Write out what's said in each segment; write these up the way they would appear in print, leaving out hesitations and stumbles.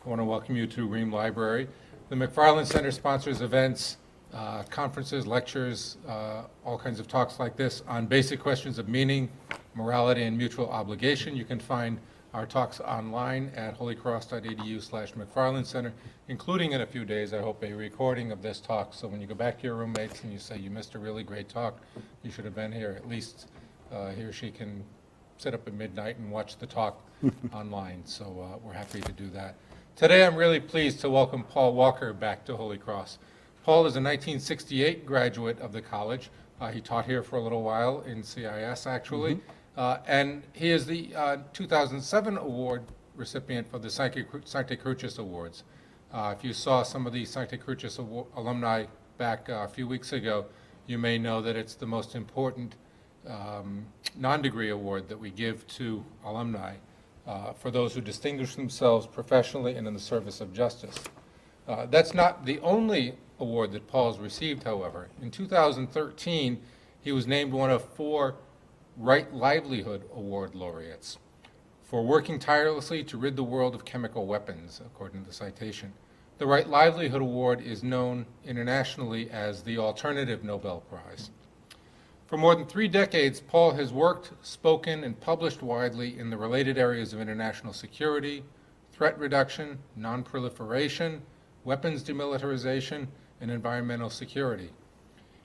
I want to welcome you to Ream Library. The McFarland Center sponsors events, conferences, lectures, all kinds of talks like this on basic questions of meaning, morality, and mutual obligation. You can find our talks online at holycross.edu/McFarland Center, including in a few days, I hope, a recording of this talk. So when you go back to your roommates and you say you missed a really great talk, you should have been here. At least he or she can sit up at midnight and watch the talk online. So we're happy to do that. Today I'm really pleased to welcome Paul Walker back to Holy Cross. Paul is a 1968 graduate of the college. He taught here for a little while in CIS, actually. And he is the 2007 award recipient for the Sancte Crucis Awards. If you saw some of the Sancte Crucis alumni back a few weeks ago, you may know that it's the most important non-degree award that we give to alumni for those who distinguish themselves professionally and in the service of justice. That's not the only award that Paul's received, however. In 2013, he was named one of 4 Right Livelihood Award laureates for working tirelessly to rid the world of chemical weapons, according to the citation. The Right Livelihood Award is known internationally as the Alternative Nobel Prize. For more than 3 decades, Paul has worked, spoken, and published widely in the related areas of international security, threat reduction, non-proliferation, weapons demilitarization, and environmental security.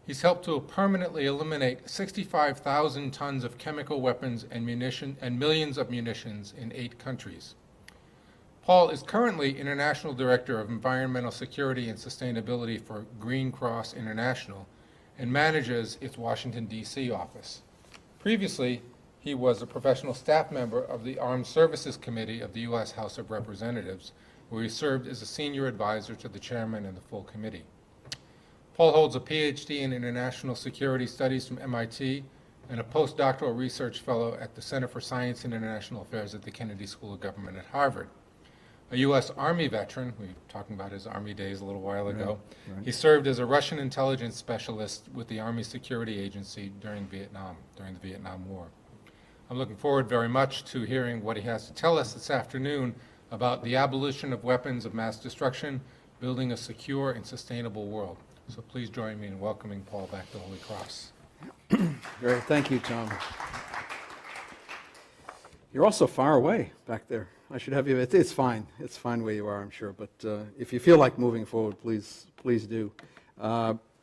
He's helped to permanently eliminate 65,000 tons of chemical weapons and millions of munitions in 8 countries. Paul is currently International Director of Environmental Security and Sustainability for Green Cross International and manages its Washington, D.C. office. Previously, he was a professional staff member of the Armed Services Committee of the U.S. House of Representatives, where he served as a senior advisor to the chairman and the full committee. Paul holds a PhD in International Security Studies from MIT and a postdoctoral research fellow at the Center for Science and International Affairs at the Kennedy School of Government at Harvard. A U.S. Army veteran, we were talking about his Army days a little while ago, he served as a Russian intelligence specialist with the Army Security Agency during the Vietnam War. I'm looking forward very much to hearing what he has to tell us this afternoon about the abolition of weapons of mass destruction, building a secure and sustainable world. So please join me in welcoming Paul back to Holy Cross. Great, thank you, Tom. You're also far away back there. I should have you. It's fine. It's fine where you are, I'm sure. But if you feel like moving forward, please do.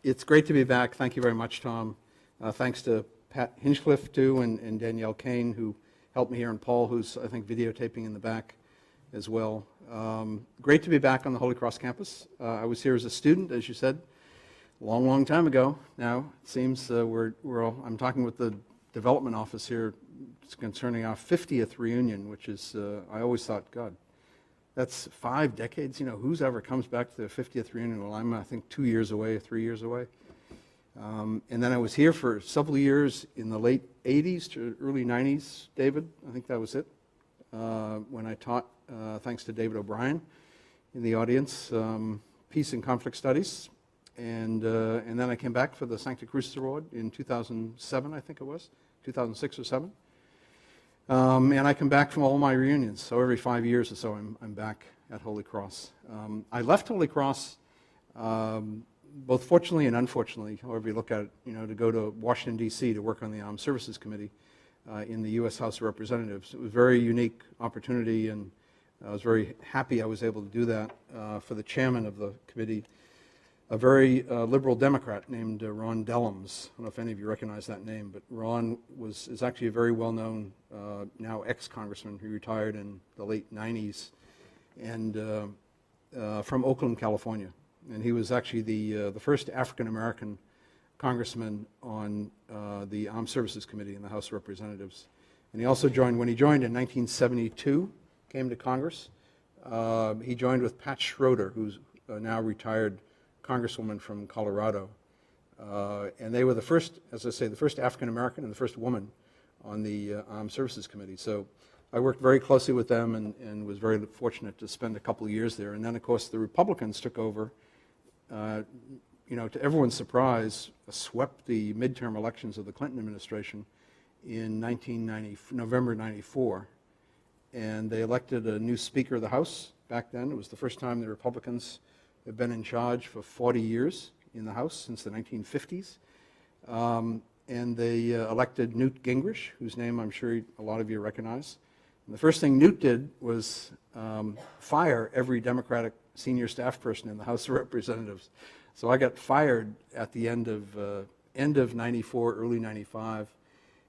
It's great to be back. Thank you very much, Tom. Thanks to Pat Hinchcliffe, too, and Danielle Kane, who helped me here, and Paul, who's, I think, videotaping in the back as well. Great to be back on the Holy Cross campus. I was here as a student, as you said, long time ago. Now it seems I'm talking with the development office here concerning our 50th reunion, which is I always thought, God, that's 5 decades. You know, who's ever comes back to their 50th reunion? Well, I'm I think 2 years away, 3 years away. And then I was here for several years in the late 80s to early 90s. David, I think that was it. When I taught, thanks to David O'Brien in the audience, Peace and Conflict Studies. And then I came back for the Sancte Crucis Award in 2007, I think it was, 2006 or 7. And I come back from all my reunions, so every 5 years or so I'm back at Holy Cross. I left Holy Cross, both fortunately and unfortunately, however you look at it, to go to Washington, D.C. to work on the Armed Services Committee in the U.S. House of Representatives. It was a very unique opportunity, and I was very happy I was able to do that for the chairman of the committee, a very liberal Democrat named Ron Dellums. I don't know if any of you recognize that name, but Ron is actually a very well-known, now ex-congressman who retired in the late 90s, and from Oakland, California. And he was actually the first African-American congressman on the Armed Services Committee in the House of Representatives. And he also joined, when he joined in 1972, came to Congress, he joined with Pat Schroeder, who's now retired Congresswoman from Colorado, and they were the first, as I say, the first African American and the first woman on the Armed Services Committee. So I worked very closely with them and was very fortunate to spend a couple of years there. And then, of course, the Republicans took over. To everyone's surprise, swept the midterm elections of the Clinton administration in November '94, and they elected a new Speaker of the House back then. It was the first time the Republicans have been in charge for 40 years in the House, since the 1950s. And they elected Newt Gingrich, whose name I'm sure a lot of you recognize. And the first thing Newt did was fire every Democratic senior staff person in the House of Representatives. So I got fired at the end of 94, early 95,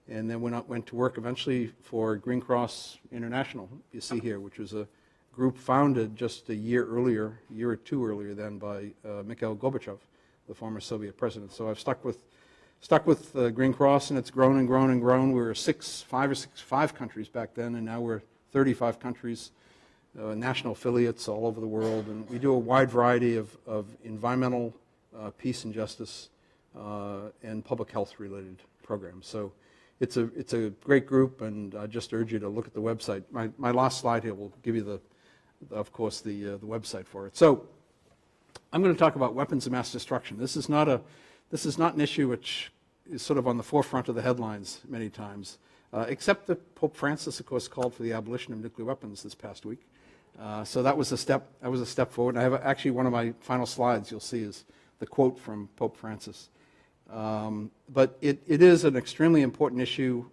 and then went to work eventually for Green Cross International, you see here, which was a group founded just a year or two earlier than by Mikhail Gorbachev, the former Soviet president. So I've stuck with Green Cross, and it's grown and grown and grown. We were five countries back then, and now we're 35 countries, national affiliates all over the world, and we do a wide variety of environmental, peace and justice, and public health related programs. So it's a great group, and I just urge you to look at the website. My last slide here will give you of course the website for it. So I'm going to talk about weapons of mass destruction. This is not an issue which is sort of on the forefront of the headlines many times, except that Pope Francis, of course, called for the abolition of nuclear weapons this past week. So that was a step forward. And I have actually one of my final slides you'll see is the quote from Pope Francis. But it is an extremely important issue.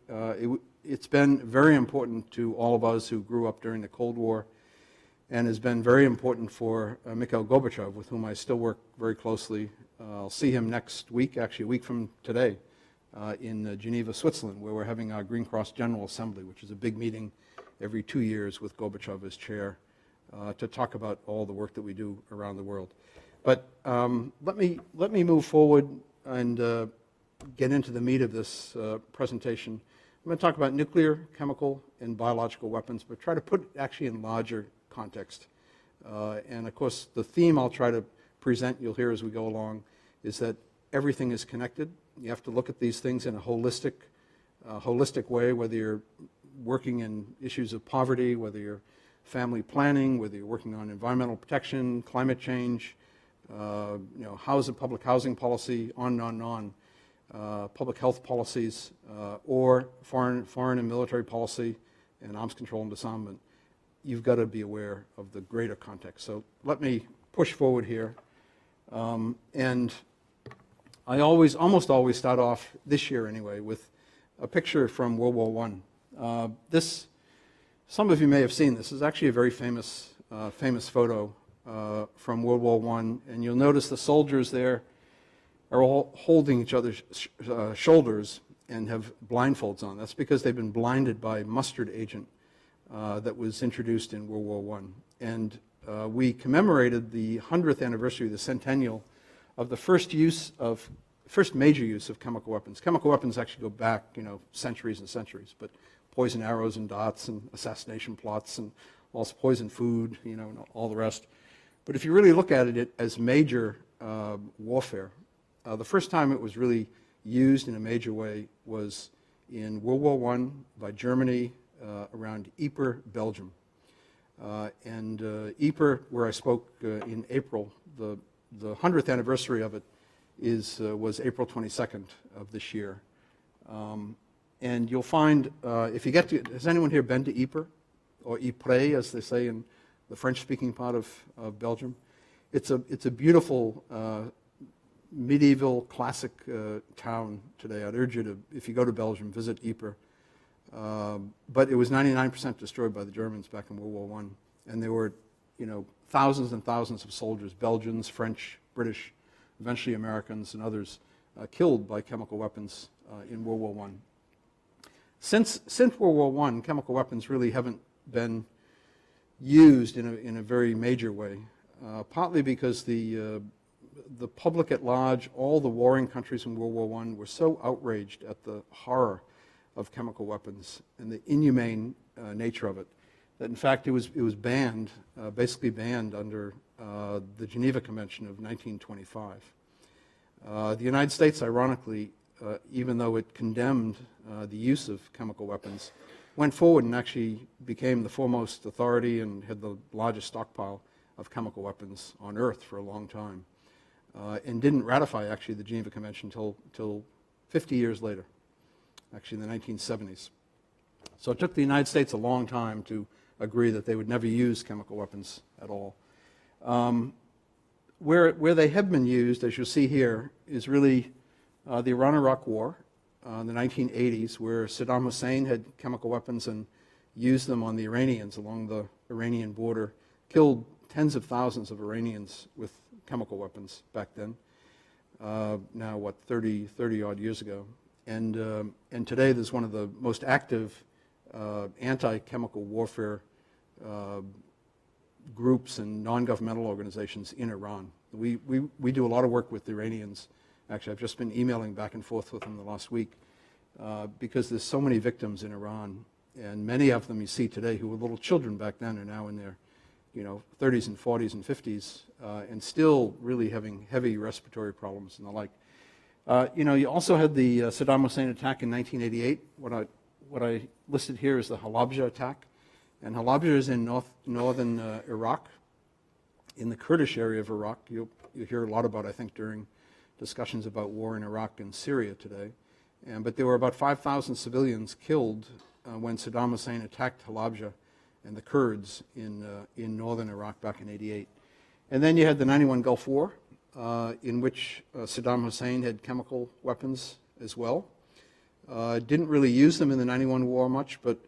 It's been very important to all of us who grew up during the Cold War, and has been very important for Mikhail Gorbachev, with whom I still work very closely. I'll see him next week, actually a week from today, in Geneva, Switzerland, where we're having our Green Cross General Assembly, which is a big meeting every 2 years with Gorbachev as chair, to talk about all the work that we do around the world. But let me move forward and get into the meat of this presentation. I'm going to talk about nuclear, chemical, and biological weapons, but try to put it actually in larger context. And of course, the theme I'll try to present, you'll hear as we go along, is that everything is connected. You have to look at these things in a holistic way, whether you're working in issues of poverty, whether you're family planning, whether you're working on environmental protection, climate change, public housing policy, on and on and on, public health policies, or foreign and military policy, and arms control and disarmament. You've got to be aware of the greater context. So let me push forward here. And I almost always start off, this year anyway, with a picture from World War I. Some of you may have seen this. This is actually a very famous photo from World War I. And you'll notice the soldiers there are all holding each other's shoulders and have blindfolds on. That's because they've been blinded by mustard agent that was introduced in World War I. And we commemorated the 100th anniversary, the centennial, of the first major use of chemical weapons. Chemical weapons actually go back, centuries and centuries, but poison arrows and dots and assassination plots and also poison food, and all the rest. But if you really look at it as major warfare, the first time it was really used in a major way was in World War I by Germany around Ypres, Belgium. And Ypres, where I spoke in April, the 100th anniversary of it was April 22nd of this year. And you'll find, if you get to, has anyone here been to Ypres, or Ypres, as they say in the French-speaking part of Belgium? It's a beautiful medieval classic town today. I'd urge you to, if you go to Belgium, visit Ypres. But it was 99% destroyed by the Germans back in World War I. And there were, thousands and thousands of soldiers, Belgians, French, British, eventually Americans and others, killed by chemical weapons in World War I. Since World War I, chemical weapons really haven't been used in a very major way, partly because the public at large, all the warring countries in World War I were so outraged at the horror of chemical weapons and the inhumane nature of it, that in fact it was banned, basically banned under the Geneva Convention of 1925. The United States, ironically, even though it condemned the use of chemical weapons, went forward and actually became the foremost authority and had the largest stockpile of chemical weapons on Earth for a long time, and didn't ratify actually the Geneva Convention till 50 years later, actually in the 1970s. So it took the United States a long time to agree that they would never use chemical weapons at all. Where they have been used, as you'll see here, is really the Iran-Iraq War in the 1980s, where Saddam Hussein had chemical weapons and used them on the Iranians along the Iranian border, killed tens of thousands of Iranians with chemical weapons back then. Now, what, 30 odd years ago. And today there's one of the most active anti-chemical warfare groups and non-governmental organizations in Iran. We do a lot of work with the Iranians. Actually, I've just been emailing back and forth with them the last week because there's so many victims in Iran, and many of them you see today who were little children back then are now in their 30s and 40s and 50s and still really having heavy respiratory problems and the like. You also had the Saddam Hussein attack in 1988. What I listed here is the Halabja attack. And Halabja is in northern Iraq, in the Kurdish area of Iraq. You'll hear a lot about, I think, during discussions about war in Iraq and Syria today. But there were about 5,000 civilians killed when Saddam Hussein attacked Halabja and the Kurds in northern Iraq back in '88. And then you had the '91 Gulf War, in which Saddam Hussein had chemical weapons as well. Didn't really use them in the '91 war much, but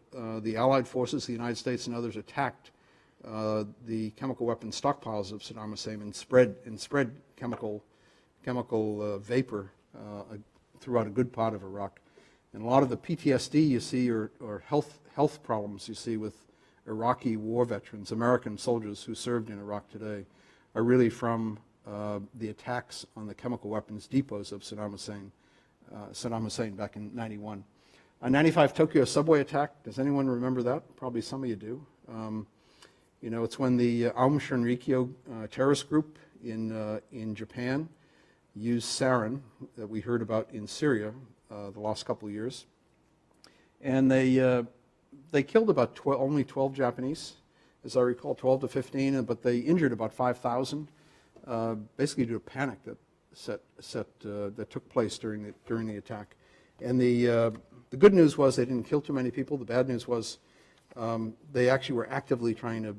the Allied forces, the United States and others, attacked the chemical weapon stockpiles of Saddam Hussein and spread chemical vapor throughout a good part of Iraq. And a lot of the PTSD you see or health problems you see with Iraqi war veterans, American soldiers who served in Iraq today, are really from the attacks on the chemical weapons depots of Saddam Hussein back in '91. A '95 Tokyo subway attack, does anyone remember that? Probably some of you do. It's when the Aum Shinrikyo terrorist group in Japan used sarin that we heard about in Syria the last couple of years. And they killed about only 12 Japanese, as I recall, 12 to 15, but they injured about 5,000, basically due to panic that took place during the attack. And the good news was they didn't kill too many people. The bad news was they actually were actively trying to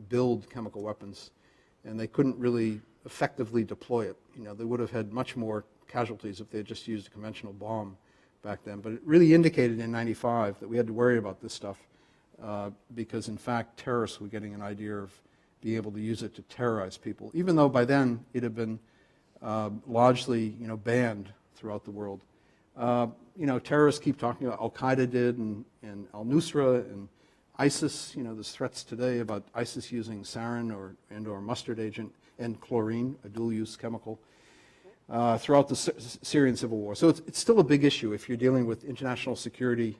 build chemical weapons, and they couldn't really effectively deploy it. They would have had much more casualties if they had just used a conventional bomb back then. But it really indicated in '95 that we had to worry about this stuff because, in fact, terrorists were getting an idea of being able to use it to terrorize people, even though by then it had been largely, banned throughout the world. Terrorists keep talking about Al-Qaeda did and Al-Nusra and ISIS. There's threats today about ISIS using sarin or mustard agent and chlorine, a dual-use chemical, throughout the Syrian civil war. So it's still a big issue if you're dealing with international security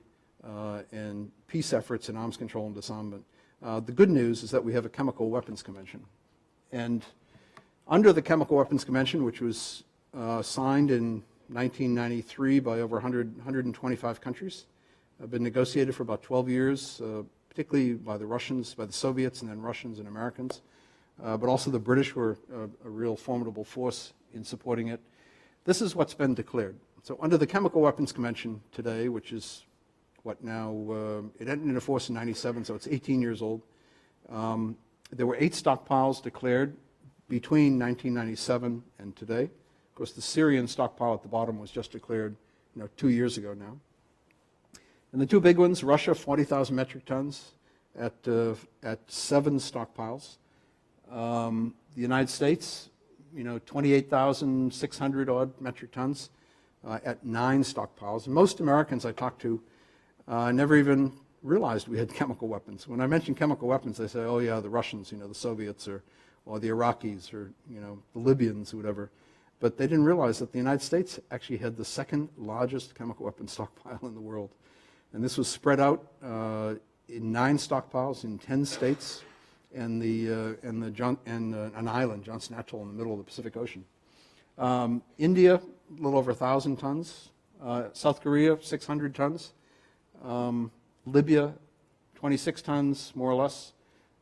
and peace efforts and arms control and disarmament. The good news is that we have a chemical weapons convention. And under the Chemical Weapons Convention, which was signed in 1993 by over 125 countries, been negotiated for about 12 years, particularly by the Russians, by the Soviets, and then Russians and Americans. But also the British were a real formidable force in supporting it. This is what's been declared. So under the Chemical Weapons Convention today, which is what now, it entered into force in '97, so it's 18 years old. There were 8 stockpiles declared between 1997 and today. Of course, the Syrian stockpile at the bottom was just declared 2 years ago now. And the two big ones, Russia, 40,000 metric tons at 7 stockpiles. The United States, 28,600 odd metric tons at 9 stockpiles. And most Americans I talked to never even realized we had chemical weapons. When I mention chemical weapons, they say, oh yeah, the Russians, the Soviets, or the Iraqis, or the Libyans, or whatever. But they didn't realize that the United States actually had the second largest chemical weapons stockpile in the world. And this was spread out in 9 stockpiles in 10 states and an island, Johnson Atoll, in the middle of the Pacific Ocean. India, a little over 1,000 tons. South Korea, 600 tons. Libya, 26 tons, more or less.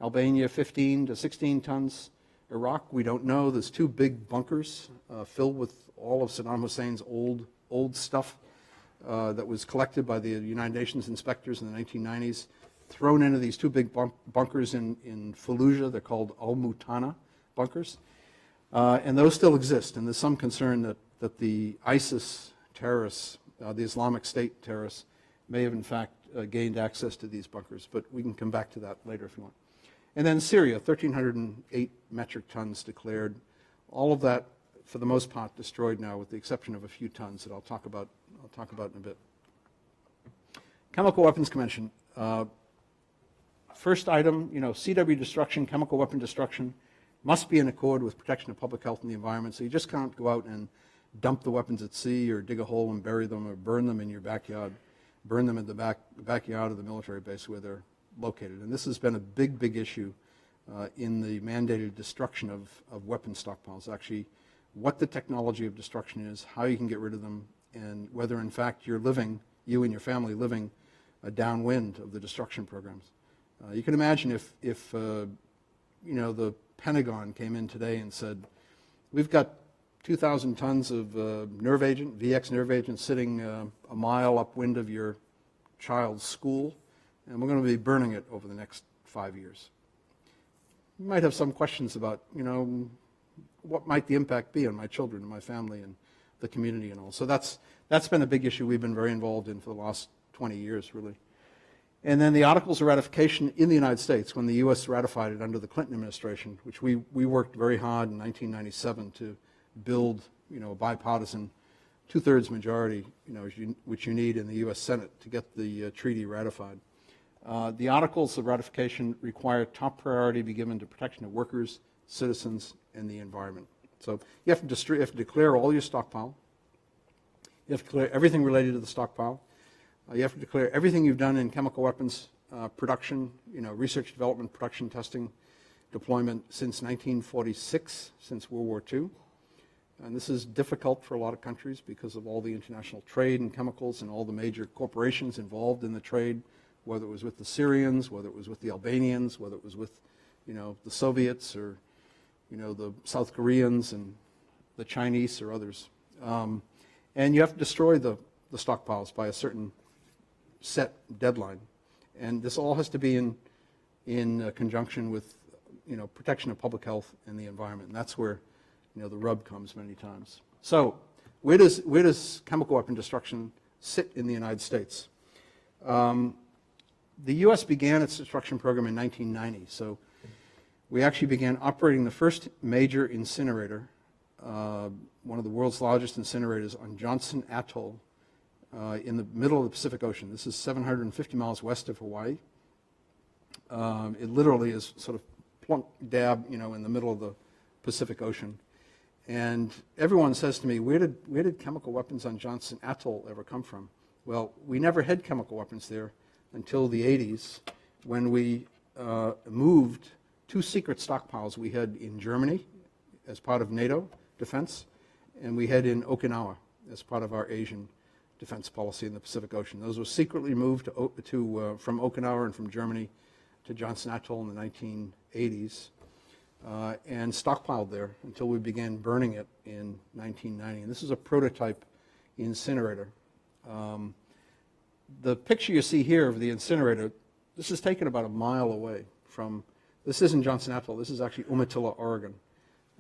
Albania, 15 to 16 tons. Iraq, we don't know. There's 2 big bunkers filled with all of Saddam Hussein's old stuff that was collected by the United Nations inspectors in the 1990s. thrown into these two big bunkers in Fallujah. They're called Al-Mutana bunkers. And those still exist, and there's some concern that the ISIS terrorists, the Islamic State terrorists, may have in fact gained access to these bunkers, but we can come back to that later if you want. And then Syria, 1,308 metric tons declared. All of that, for the most part, destroyed now, with the exception of a few tons that I'll talk about in a bit. Chemical Weapons Convention. First item, CW destruction, chemical weapon destruction, must be in accord with protection of public health and the environment. So you just can't go out and dump the weapons at sea or dig a hole and bury them or burn them in your backyard, burn them in the backyard of the military base where they're located. And this has been a big, big issue in the mandated destruction of weapon stockpiles, actually what the technology of destruction is, how you can get rid of them, and whether in fact you're living, you and your family living downwind of the destruction programs. You can imagine if the Pentagon came in today and said, we've got 2,000 tons of nerve agent, VX nerve agent, sitting a mile upwind of your child's school, and we're going to be burning it over the next 5 years. You might have some questions about, what might the impact be on my children and my family and the community and all. So that's been a big issue we've been very involved in for the last 20 years, really. And then the Articles of Ratification in the United States, when the U.S. ratified it under the Clinton administration, which we worked very hard in 1997 to build, a bipartisan two-thirds majority, which you need in the U.S. Senate to get the treaty ratified. The Articles of Ratification require top priority be given to protection of workers, citizens, and the environment. So you have to declare all your stockpile. You have to declare everything related to the stockpile. You have to declare everything you've done in chemical weapons production, research, development, production, testing, deployment since 1946, since World War II. And this is difficult for a lot of countries because of all the international trade in chemicals and all the major corporations involved in the trade, whether it was with the Syrians, whether it was with the Albanians, whether it was with, the Soviets or, the South Koreans and the Chinese or others. And you have to destroy the stockpiles by a certain set deadline. And this all has to be in conjunction with, protection of public health and the environment. And that's where, the rub comes many times. So where does chemical weapon destruction sit in the United States? The U.S. began its destruction program in 1990. So we actually began operating the first major incinerator, one of the world's largest incinerators on Johnson Atoll in the middle of the Pacific Ocean. This is 750 miles west of Hawaii. It literally is sort of plunk dab, in the middle of the Pacific Ocean. And everyone says to me, where did chemical weapons on Johnson Atoll ever come from? Well, we never had chemical weapons there until the 80s, when we moved two secret stockpiles we had in Germany as part of NATO defense, and we had in Okinawa as part of our Asian defense policy in the Pacific Ocean. Those were secretly moved from Okinawa and from Germany to Johnson Atoll in the 1980s and stockpiled there until we began burning it in 1990. And this is a prototype incinerator. The picture you see here of the incinerator, this is taken about a mile away from, this isn't Johnson Atoll, this is actually Umatilla, Oregon,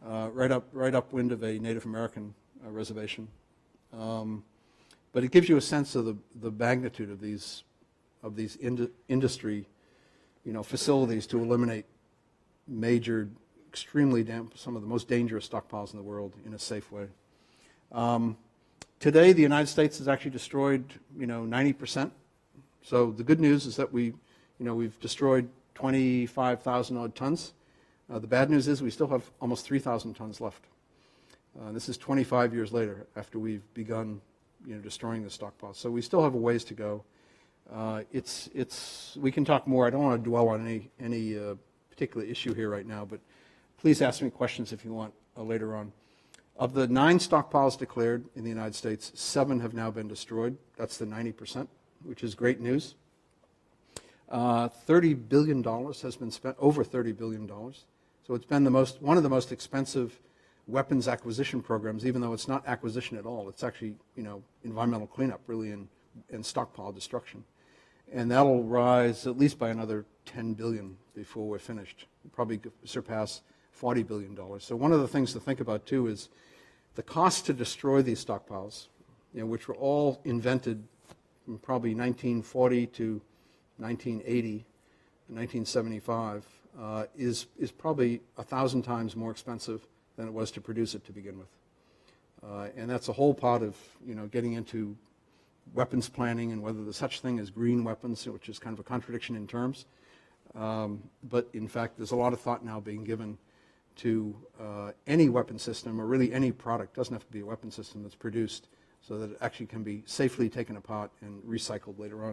right upwind of a Native American reservation. But it gives you a sense of the magnitude of these industry, facilities to eliminate major, some of the most dangerous stockpiles in the world in a safe way. Today, the United States has actually destroyed, 90%. So the good news is that we've destroyed 25,000 odd tons. The bad news is we still have almost 3,000 tons left. This is 25 years later after we've begun, destroying the stockpile. So we still have a ways to go. We can talk more. I don't want to dwell on any particular issue here right now, but please ask me questions if you want later on. Of the 9 stockpiles declared in the United States, 7 have now been destroyed. That's the 90%, which is great news. $30 billion has been spent, over $30 billion. So it's been one of the most expensive weapons acquisition programs, even though it's not acquisition at all. It's actually, environmental cleanup, really, and stockpile destruction. and that'll rise at least by another 10 billion before we're finished, probably surpass $40 billion. So one of the things to think about too is the cost to destroy these stockpiles, which were all invented from probably 1940 to 1980, 1975, is probably 1,000 times more expensive than it was to produce it to begin with. And that's a whole part of getting into weapons planning and whether there's such thing as green weapons, which is kind of a contradiction in terms. But in fact, there's a lot of thought now being given to any weapon system, or really any product, doesn't have to be a weapon system, that's produced so that it actually can be safely taken apart and recycled later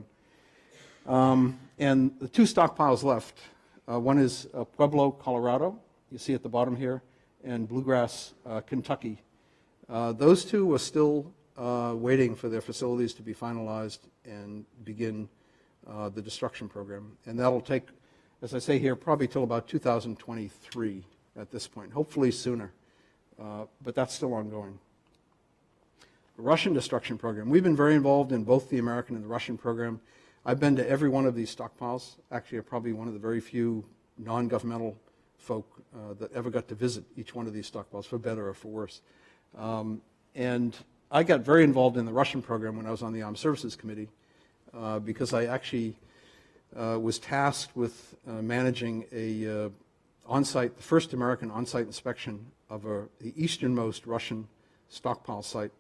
on. And the two stockpiles left, one is Pueblo, Colorado, you see at the bottom here, and Bluegrass, Kentucky. Those two are still waiting for their facilities to be finalized and begin the destruction program. And that'll take, as I say here, probably till about 2023 at this point, hopefully sooner, but that's still ongoing. The Russian destruction program. We've been very involved in both the American and the Russian program. I've been to every one of these stockpiles. Actually, I'm probably one of the very few non-governmental folk that ever got to visit each one of these stockpiles, for better or for worse. And I got very involved in the Russian program when I was on the Armed Services Committee because I actually was tasked with managing a the first American on-site inspection of the easternmost Russian stockpile site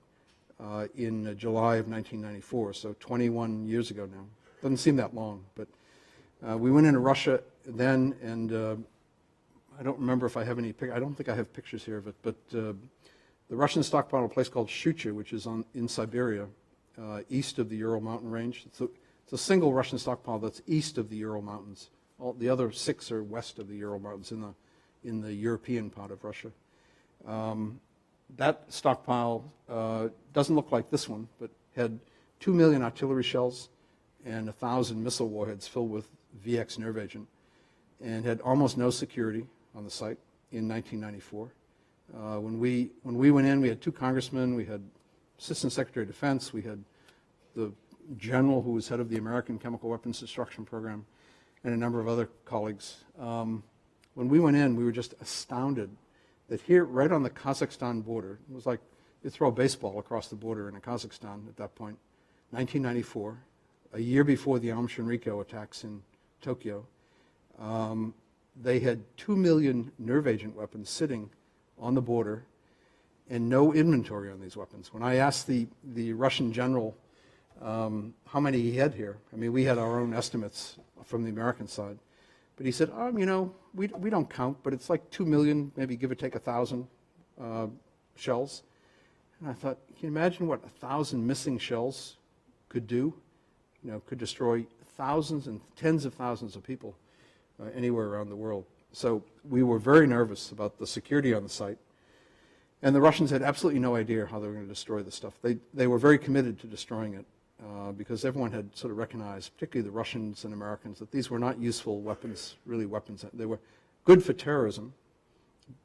in July of 1994, so 21 years ago now. Doesn't seem that long, but we went into Russia then, and I don't remember if I have any pictures. I don't think I have pictures here of it, but the Russian stockpile, a place called Shucha, which is in Siberia, east of the Ural mountain range. It's a single Russian stockpile that's east of the Ural mountains. All the other 6 are west of the Ural mountains in the European part of Russia. That stockpile doesn't look like this one, but had 2 million artillery shells and 1,000 missile warheads filled with VX nerve agent, and had almost no security on the site in 1994. When we went in, we had 2 congressmen, we had Assistant Secretary of Defense, we had the general who was head of the American Chemical Weapons Destruction Program, and a number of other colleagues. When we went in, we were just astounded that here, right on the Kazakhstan border, it was like you throw a baseball across the border in Kazakhstan at that point, 1994, a year before the Aum Shinrikyo attacks in Tokyo. They had 2 million nerve agent weapons sitting on the border and no inventory on these weapons. When I asked the Russian general how many he had here, I mean, we had our own estimates from the American side, but he said, we don't count, but it's like 2 million, maybe give or take 1,000 shells. And I thought, can you imagine what 1,000 missing shells could do? Could destroy thousands and tens of thousands of people anywhere around the world. So we were very nervous about the security on the site. And the Russians had absolutely no idea how they were going to destroy the stuff. They were very committed to destroying it because everyone had sort of recognized, particularly the Russians and Americans, that these were not useful weapons, really weapons. They were good for terrorism,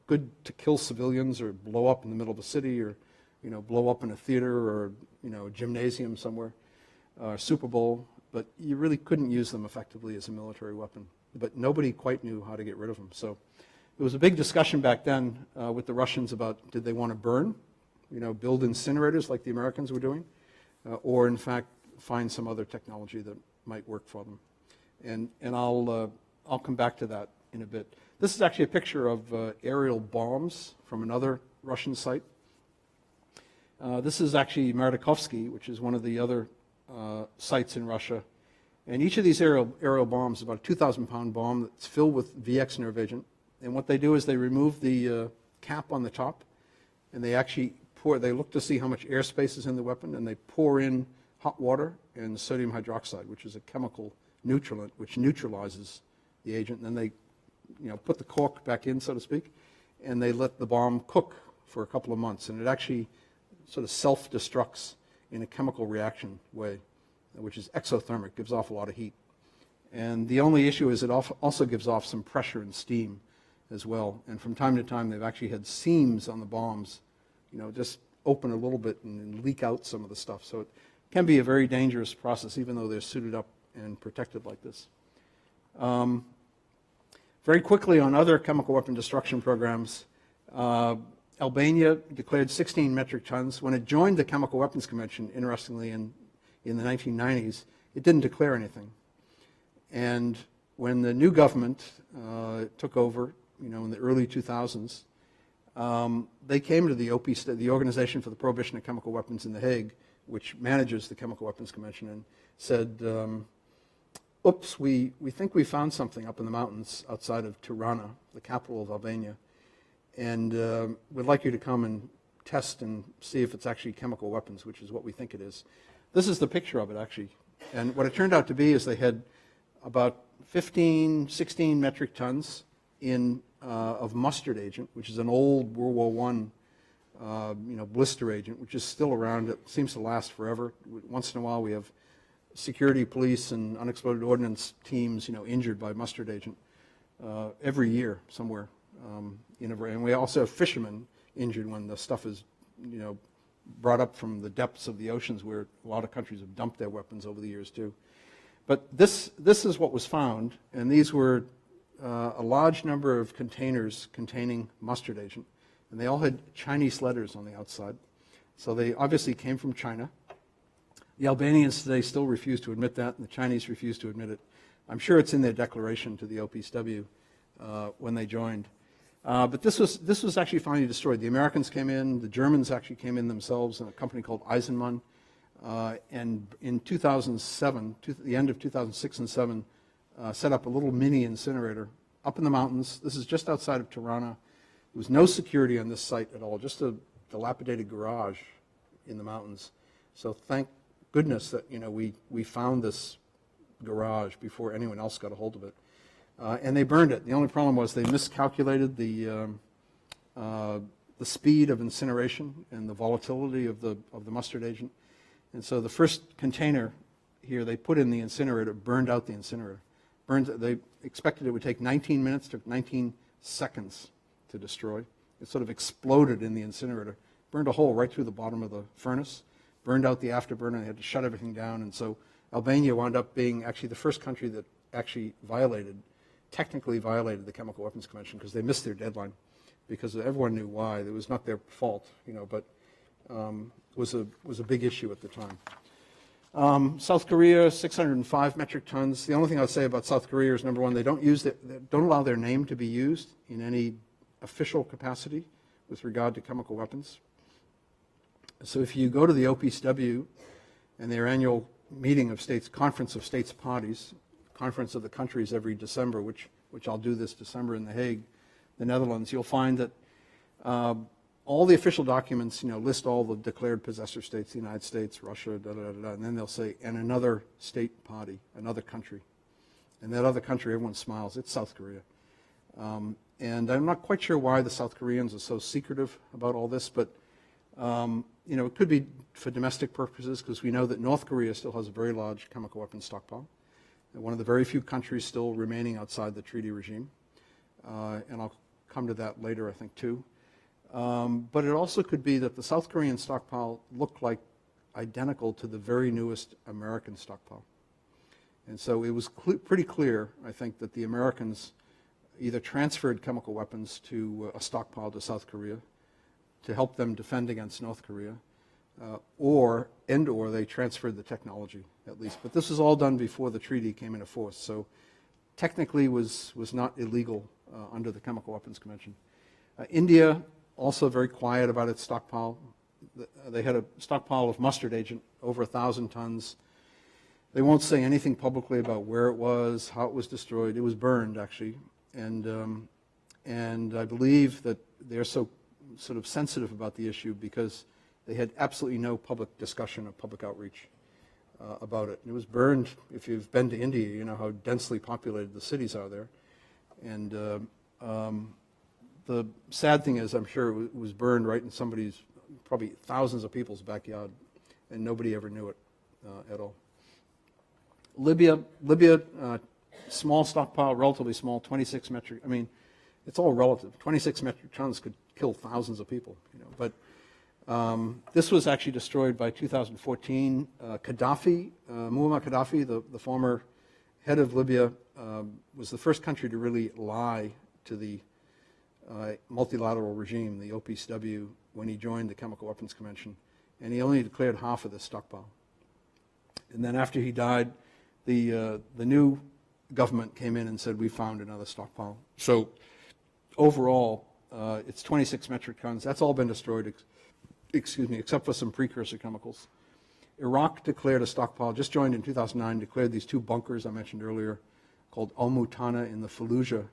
good to kill civilians or blow up in the middle of a city or blow up in a theater or a gymnasium somewhere, Super Bowl, but you really couldn't use them effectively as a military weapon. But nobody quite knew how to get rid of them. So there was a big discussion back then with the Russians about did they want to burn, build incinerators like the Americans were doing, or in fact find some other technology that might work for them. And I'll come back to that in a bit. This is actually a picture of aerial bombs from another Russian site. This is actually Mardikovsky, which is one of the other sites in Russia. And each of these aerial bombs is about a 2,000-pound bomb that's filled with VX nerve agent. And what they do is they remove the cap on the top, and they actually they look to see how much airspace is in the weapon, and they pour in hot water and sodium hydroxide, which is a chemical neutralent, which neutralizes the agent. And then they put the cork back in, so to speak, and they let the bomb cook for a couple of months. And it actually sort of self-destructs in a chemical reaction way, which is exothermic, gives off a lot of heat. And the only issue is it also gives off some pressure and steam as well. And from time to time, they've actually had seams on the bombs, just open a little bit and leak out some of the stuff. So it can be a very dangerous process, even though they're suited up and protected like this. Very quickly on other chemical weapon destruction programs, Albania declared 16 metric tons. When it joined the Chemical Weapons Convention, interestingly, in the 1990s, it didn't declare anything. And when the new government took over, in the early 2000s, they came to the the Organization for the Prohibition of Chemical Weapons in The Hague, which manages the Chemical Weapons Convention, and said, oops, we think we found something up in the mountains outside of Tirana, the capital of Albania, and we'd like you to come and test and see if it's actually chemical weapons, which is what we think it is. This is the picture of it, actually. And what it turned out to be is they had about 15, 16 metric tons of mustard agent, which is an old World War I blister agent, which is still around. It seems to last forever. Once in a while we have security, police, and unexploded ordnance teams injured by mustard agent every year somewhere. And we also have fishermen injured when the stuff is brought up from the depths of the oceans, where a lot of countries have dumped their weapons over the years too. But this is what was found, and these were a large number of containers containing mustard agent, and they all had Chinese letters on the outside. So they obviously came from China. The Albanians today still refuse to admit that, and the Chinese refuse to admit it. I'm sure it's in their declaration to the OPSW when they joined. But this was actually finally destroyed. The Americans came in, the Germans actually came in themselves in a company called Eisenmann. And in 2007, the end of 2006 and 2007, set up a little mini incinerator up in the mountains. This is just outside of Tirana. There was no security on this site at all, just a dilapidated garage in the mountains. So thank goodness that we found this garage before anyone else got a hold of it. And they burned it. The only problem was they miscalculated the speed of incineration and the volatility of the mustard agent. And so the first container here they put in the incinerator burned out the incinerator. They expected it would take 19 minutes, took 19 seconds to destroy. It sort of exploded in the incinerator, burned a hole right through the bottom of the furnace, burned out the afterburner. They had to shut everything down. And so Albania wound up being actually the first country that actually technically violated the Chemical Weapons Convention, because they missed their deadline, because everyone knew why. It was not their fault, but was a big issue at the time. South Korea, 605 metric tons. The only thing I'd say about South Korea is, number one, they don't allow their name to be used in any official capacity with regard to chemical weapons. So if you go to the OPSW and their annual meeting of states, conference of states parties, conference of the countries every December, which I'll do this December in The Hague, the Netherlands, you'll find that all the official documents, list all the declared possessor states, the United States, Russia, and then they'll say, and another state party, another country. And that other country, everyone smiles, it's South Korea. And I'm not quite sure why the South Koreans are so secretive about all this, but it could be for domestic purposes, because we know that North Korea still has a very large chemical weapons stockpile. And one of the very few countries still remaining outside the treaty regime. And I'll come to that later, I think, too. But it also could be that the South Korean stockpile looked like identical to the very newest American stockpile. And so it was pretty clear, I think, that the Americans either transferred chemical weapons to a stockpile to South Korea to help them defend against North Korea, or they transferred the technology, at least. But this was all done before the treaty came into force, so technically was not illegal under the Chemical Weapons Convention. India, also very quiet about its stockpile. They had a stockpile of mustard agent, over 1,000 tons. They won't say anything publicly about where it was, how it was destroyed. It was burned, actually. And I believe that they're so sort of sensitive about the issue because they had absolutely no public discussion or public outreach about it. It was burned. If you've been to India, you know how densely populated the cities are there. And the sad thing is, I'm sure it was burned right in somebody's, probably thousands of people's backyard, and nobody ever knew it at all. Libya, small stockpile, relatively small, 26 metric, I mean, it's all relative. 26 metric tons could kill thousands of people, but This was actually destroyed by 2014. Gaddafi, Muammar Gaddafi, the former head of Libya, was the first country to really lie to the multilateral regime, the OPCW, when he joined the Chemical Weapons Convention, and he only declared half of the stockpile. And then after he died, the new government came in and said, we found another stockpile. So overall, it's 26 metric tons. That's all been destroyed, except for some precursor chemicals. Iraq declared a stockpile, just joined in 2009, declared these two bunkers I mentioned earlier, called Al-Mutana in the Fallujah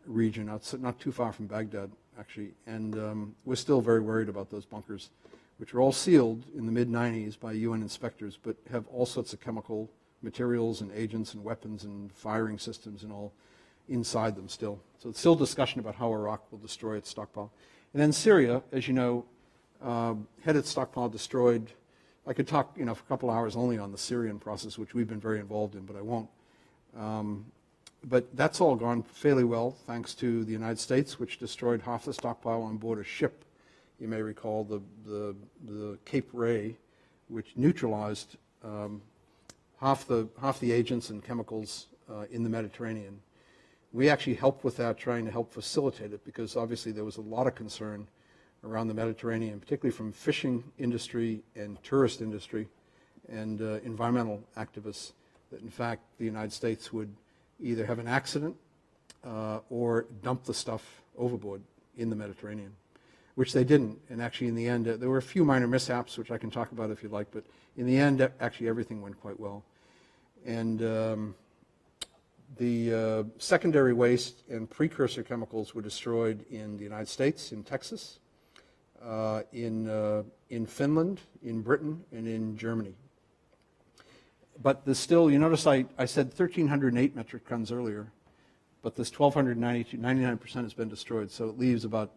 region, not too far from Baghdad, actually. And we're still very worried about those bunkers, which were all sealed in the mid-90s by UN inspectors, but have all sorts of chemical materials and agents and weapons and firing systems and all inside them still. So it's still discussion about how Iraq will destroy its stockpile. And then Syria, as you know, had its stockpile destroyed. I could talk, for a couple hours only on the Syrian process, which we've been very involved in, but I won't. But that's all gone fairly well, thanks to the United States, which destroyed half the stockpile on board a ship. You may recall the Cape Ray, which neutralized half the agents and chemicals in the Mediterranean. We actually helped with that, trying to help facilitate it, because obviously there was a lot of concern around the Mediterranean, particularly from fishing industry and tourist industry and environmental activists, that in fact the United States would either have an accident or dump the stuff overboard in the Mediterranean, which they didn't. And actually in the end, there were a few minor mishaps, which I can talk about if you'd like, but in the end, actually everything went quite well. And the secondary waste and precursor chemicals were destroyed in the United States, in Texas, in Finland, in Britain, and in Germany. But there's still, you notice I said 1,308 metric tons earlier, but this 1,292, 99% has been destroyed, so it leaves about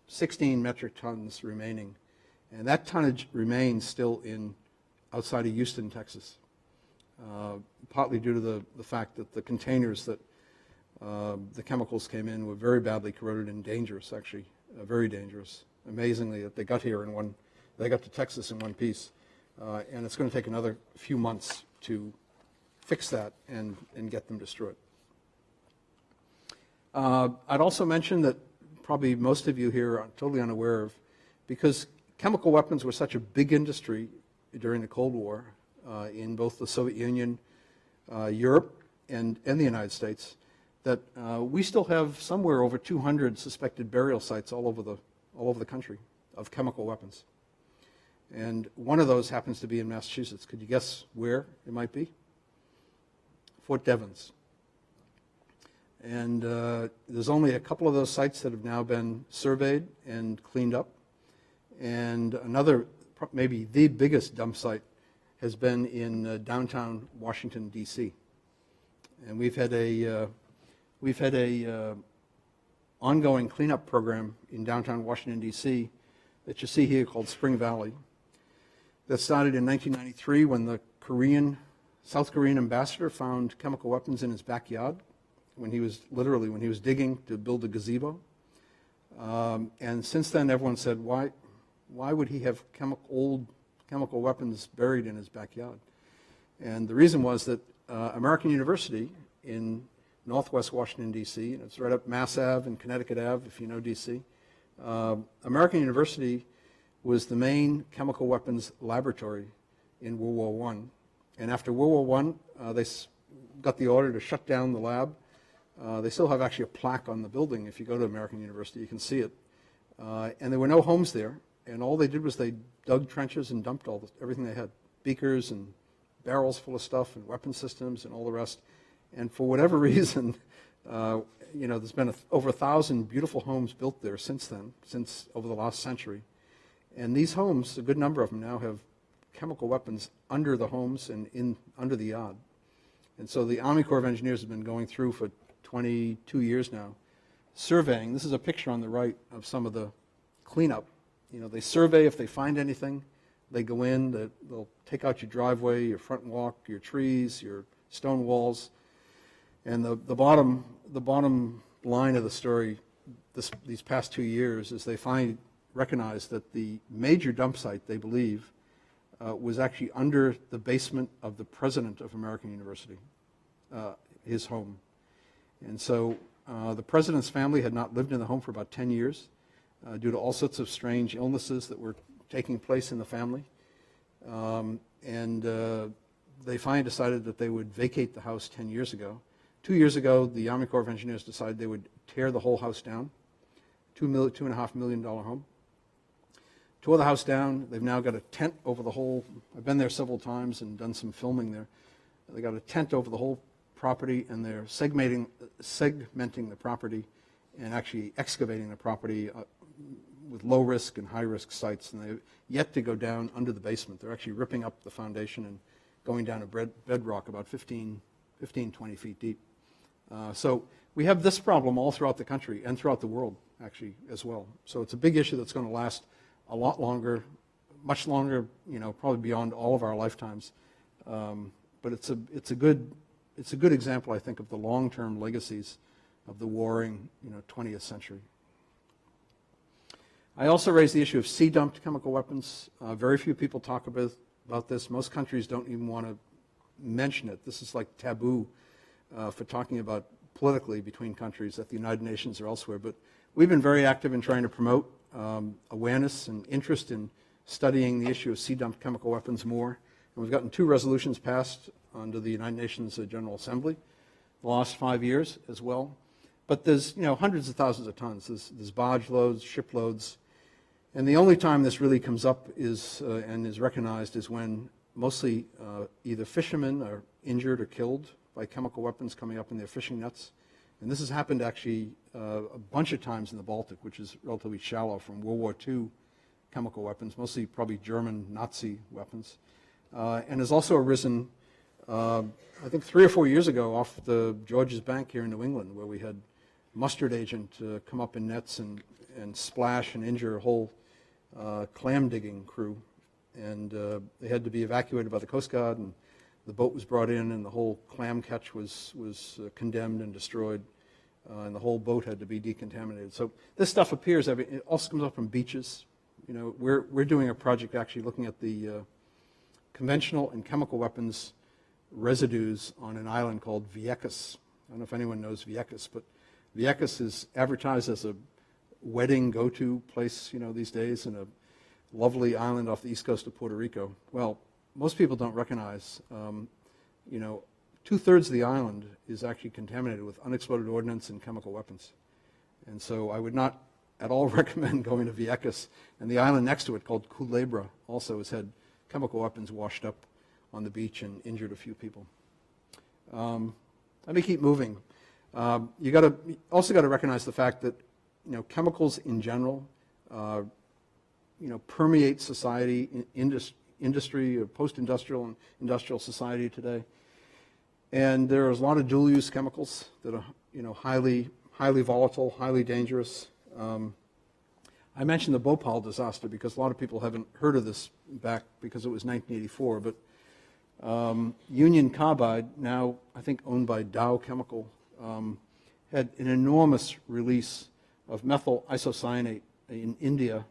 16 metric tons remaining. And that tonnage remains still outside of Houston, Texas, partly due to the fact that the containers that the chemicals came in were very badly corroded and dangerous, actually, very dangerous. Amazingly, that they got here they got to Texas in one piece. And it's going to take another few months to fix that and get them destroyed. I'd also mention that probably most of you here are totally unaware of, because chemical weapons were such a big industry during the Cold War in both the Soviet Union, Europe, and the United States, that we still have somewhere over 200 suspected burial sites all over the country of chemical weapons. And one of those happens to be in Massachusetts. Could you guess where it might be? Fort Devens. And there's only a couple of those sites that have now been surveyed and cleaned up. And another, maybe the biggest dump site, has been in downtown Washington, D.C. And we've had a ongoing cleanup program in downtown Washington, D.C. that you see here called Spring Valley. That started in 1993 when the South Korean ambassador found chemical weapons in his backyard when he was digging to build a gazebo. And since then, everyone said, why would he have old chemical weapons buried in his backyard? And the reason was that American University in Northwest Washington, D.C., and it's right up Mass Ave and Connecticut Ave, if you know D.C. American University was the main chemical weapons laboratory in World War I. And after World War I, they got the order to shut down the lab. They still have actually a plaque on the building. If you go to American University, you can see it. And there were no homes there. And all they did was they dug trenches and dumped everything they had, beakers and barrels full of stuff and weapon systems and all the rest. And for whatever reason, there's been over 1,000 beautiful homes built there since over the last century. And these homes, a good number of them now have chemical weapons under the homes and under the yard. And so the Army Corps of Engineers have been going through for 22 years now, surveying. This is a picture on the right of some of the cleanup. They survey if they find anything. They go in, they'll take out your driveway, your front walk, your trees, your stone walls. And the bottom line of the story these past 2 years is they find recognized that the major dump site, they believe, was actually under the basement of the president of American University, his home. And so the president's family had not lived in the home for about 10 years due to all sorts of strange illnesses that were taking place in the family. They finally decided that they would vacate the house 10 years ago. 2 years ago, the Army Corps of Engineers decided they would tear the whole house down, $2.5 million home. Tore the house down. They've now got a tent over the whole. I've been there several times and done some filming there. They got a tent over the whole property, and they're segmenting the property and actually excavating the property with low risk and high risk sites. And they've yet to go down under the basement. They're actually ripping up the foundation and going down a bedrock about 15, 20 feet deep. So we have this problem all throughout the country and throughout the world, actually, as well. So it's a big issue that's going to last a lot longer, much longer, probably beyond all of our lifetimes. But it's a good example, I think, of the long-term legacies of the warring, 20th century. I also raised the issue of sea-dumped chemical weapons. Very few people talk about this. Most countries don't even want to mention it. This is like taboo for talking about politically between countries at the United Nations or elsewhere. But we've been very active in trying to promote awareness and interest in studying the issue of sea-dumped chemical weapons more. And we've gotten 2 resolutions passed under the United Nations General Assembly the last 5 years as well. But there's hundreds of thousands of tons. There's barge loads, ship loads. And the only time this really comes up and is recognized is when mostly either fishermen are injured or killed by chemical weapons coming up in their fishing nets. And this has happened actually a bunch of times in the Baltic, which is relatively shallow, from World War II chemical weapons, mostly probably German Nazi weapons. And has also arisen, I think 3 or 4 years ago, off the Georges Bank here in New England, where we had mustard agent come up in nets and splash and injure a whole clam digging crew. And they had to be evacuated by the Coast Guard, and the boat was brought in, and the whole clam catch was condemned and destroyed, and the whole boat had to be decontaminated. So this stuff appears. It also comes up from beaches. We're doing a project actually looking at the conventional and chemical weapons residues on an island called Vieques. I don't know if anyone knows Vieques, but Vieques is advertised as a wedding go-to place, these days, and a lovely island off the east coast of Puerto Rico. Well, most people don't recognize, 2/3 of the island is actually contaminated with unexploded ordnance and chemical weapons. And so I would not at all recommend going to Vieques. And the island next to it, called Culebra, also has had chemical weapons washed up on the beach and injured a few people. Let me keep moving. You also got to recognize the fact that chemicals in general, permeate society, industry, post-industrial and industrial society today. And there's a lot of dual-use chemicals that are, highly volatile, highly dangerous. I mentioned the Bhopal disaster because a lot of people haven't heard of this back because it was 1984. But Union Carbide, now I think owned by Dow Chemical, had an enormous release of methyl isocyanate in India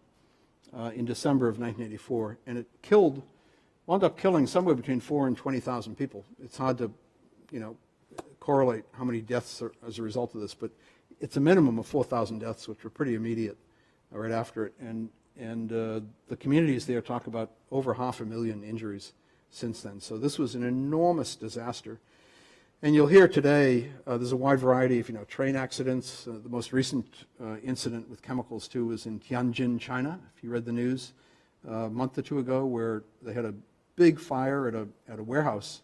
in December of 1984, and it wound up killing somewhere between 4,000 and 20,000 people. It's hard to, correlate how many deaths are as a result of this, but it's a minimum of 4,000 deaths, which were pretty immediate right after it. And the communities there talk about over 500,000 injuries since then. So this was an enormous disaster. And you'll hear today, there's a wide variety of, train accidents. The most recent incident with chemicals, too, was in Tianjin, China. If you read the news a month or 2 ago, where they had a big fire at a warehouse,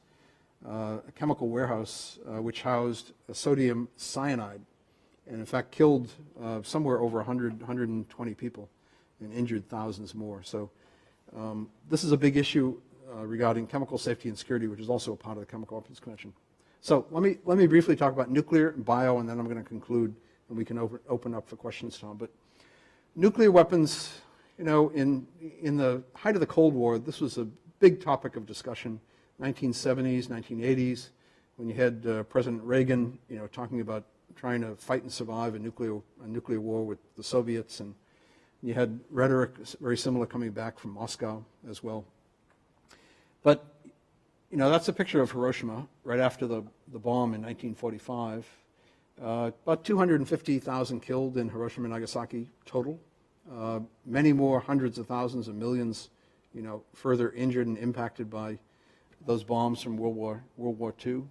a chemical warehouse, which housed a sodium cyanide, and in fact killed somewhere over 120 people and injured thousands more. So this is a big issue regarding chemical safety and security, which is also a part of the Chemical Weapons Convention. So let me briefly talk about nuclear and bio, and then I'm going to conclude, and we can open up for questions, Tom. But nuclear weapons, in the height of the Cold War, this was a big topic of discussion. 1970s, 1980s, when you had President Reagan, talking about trying to fight and survive a nuclear war with the Soviets, and You had rhetoric very similar coming back from Moscow as well. But, that's a picture of Hiroshima right after the bomb in 1945. About 250,000 killed in Hiroshima and Nagasaki total. Many more, hundreds of thousands and millions, further injured and impacted by those bombs from World War II.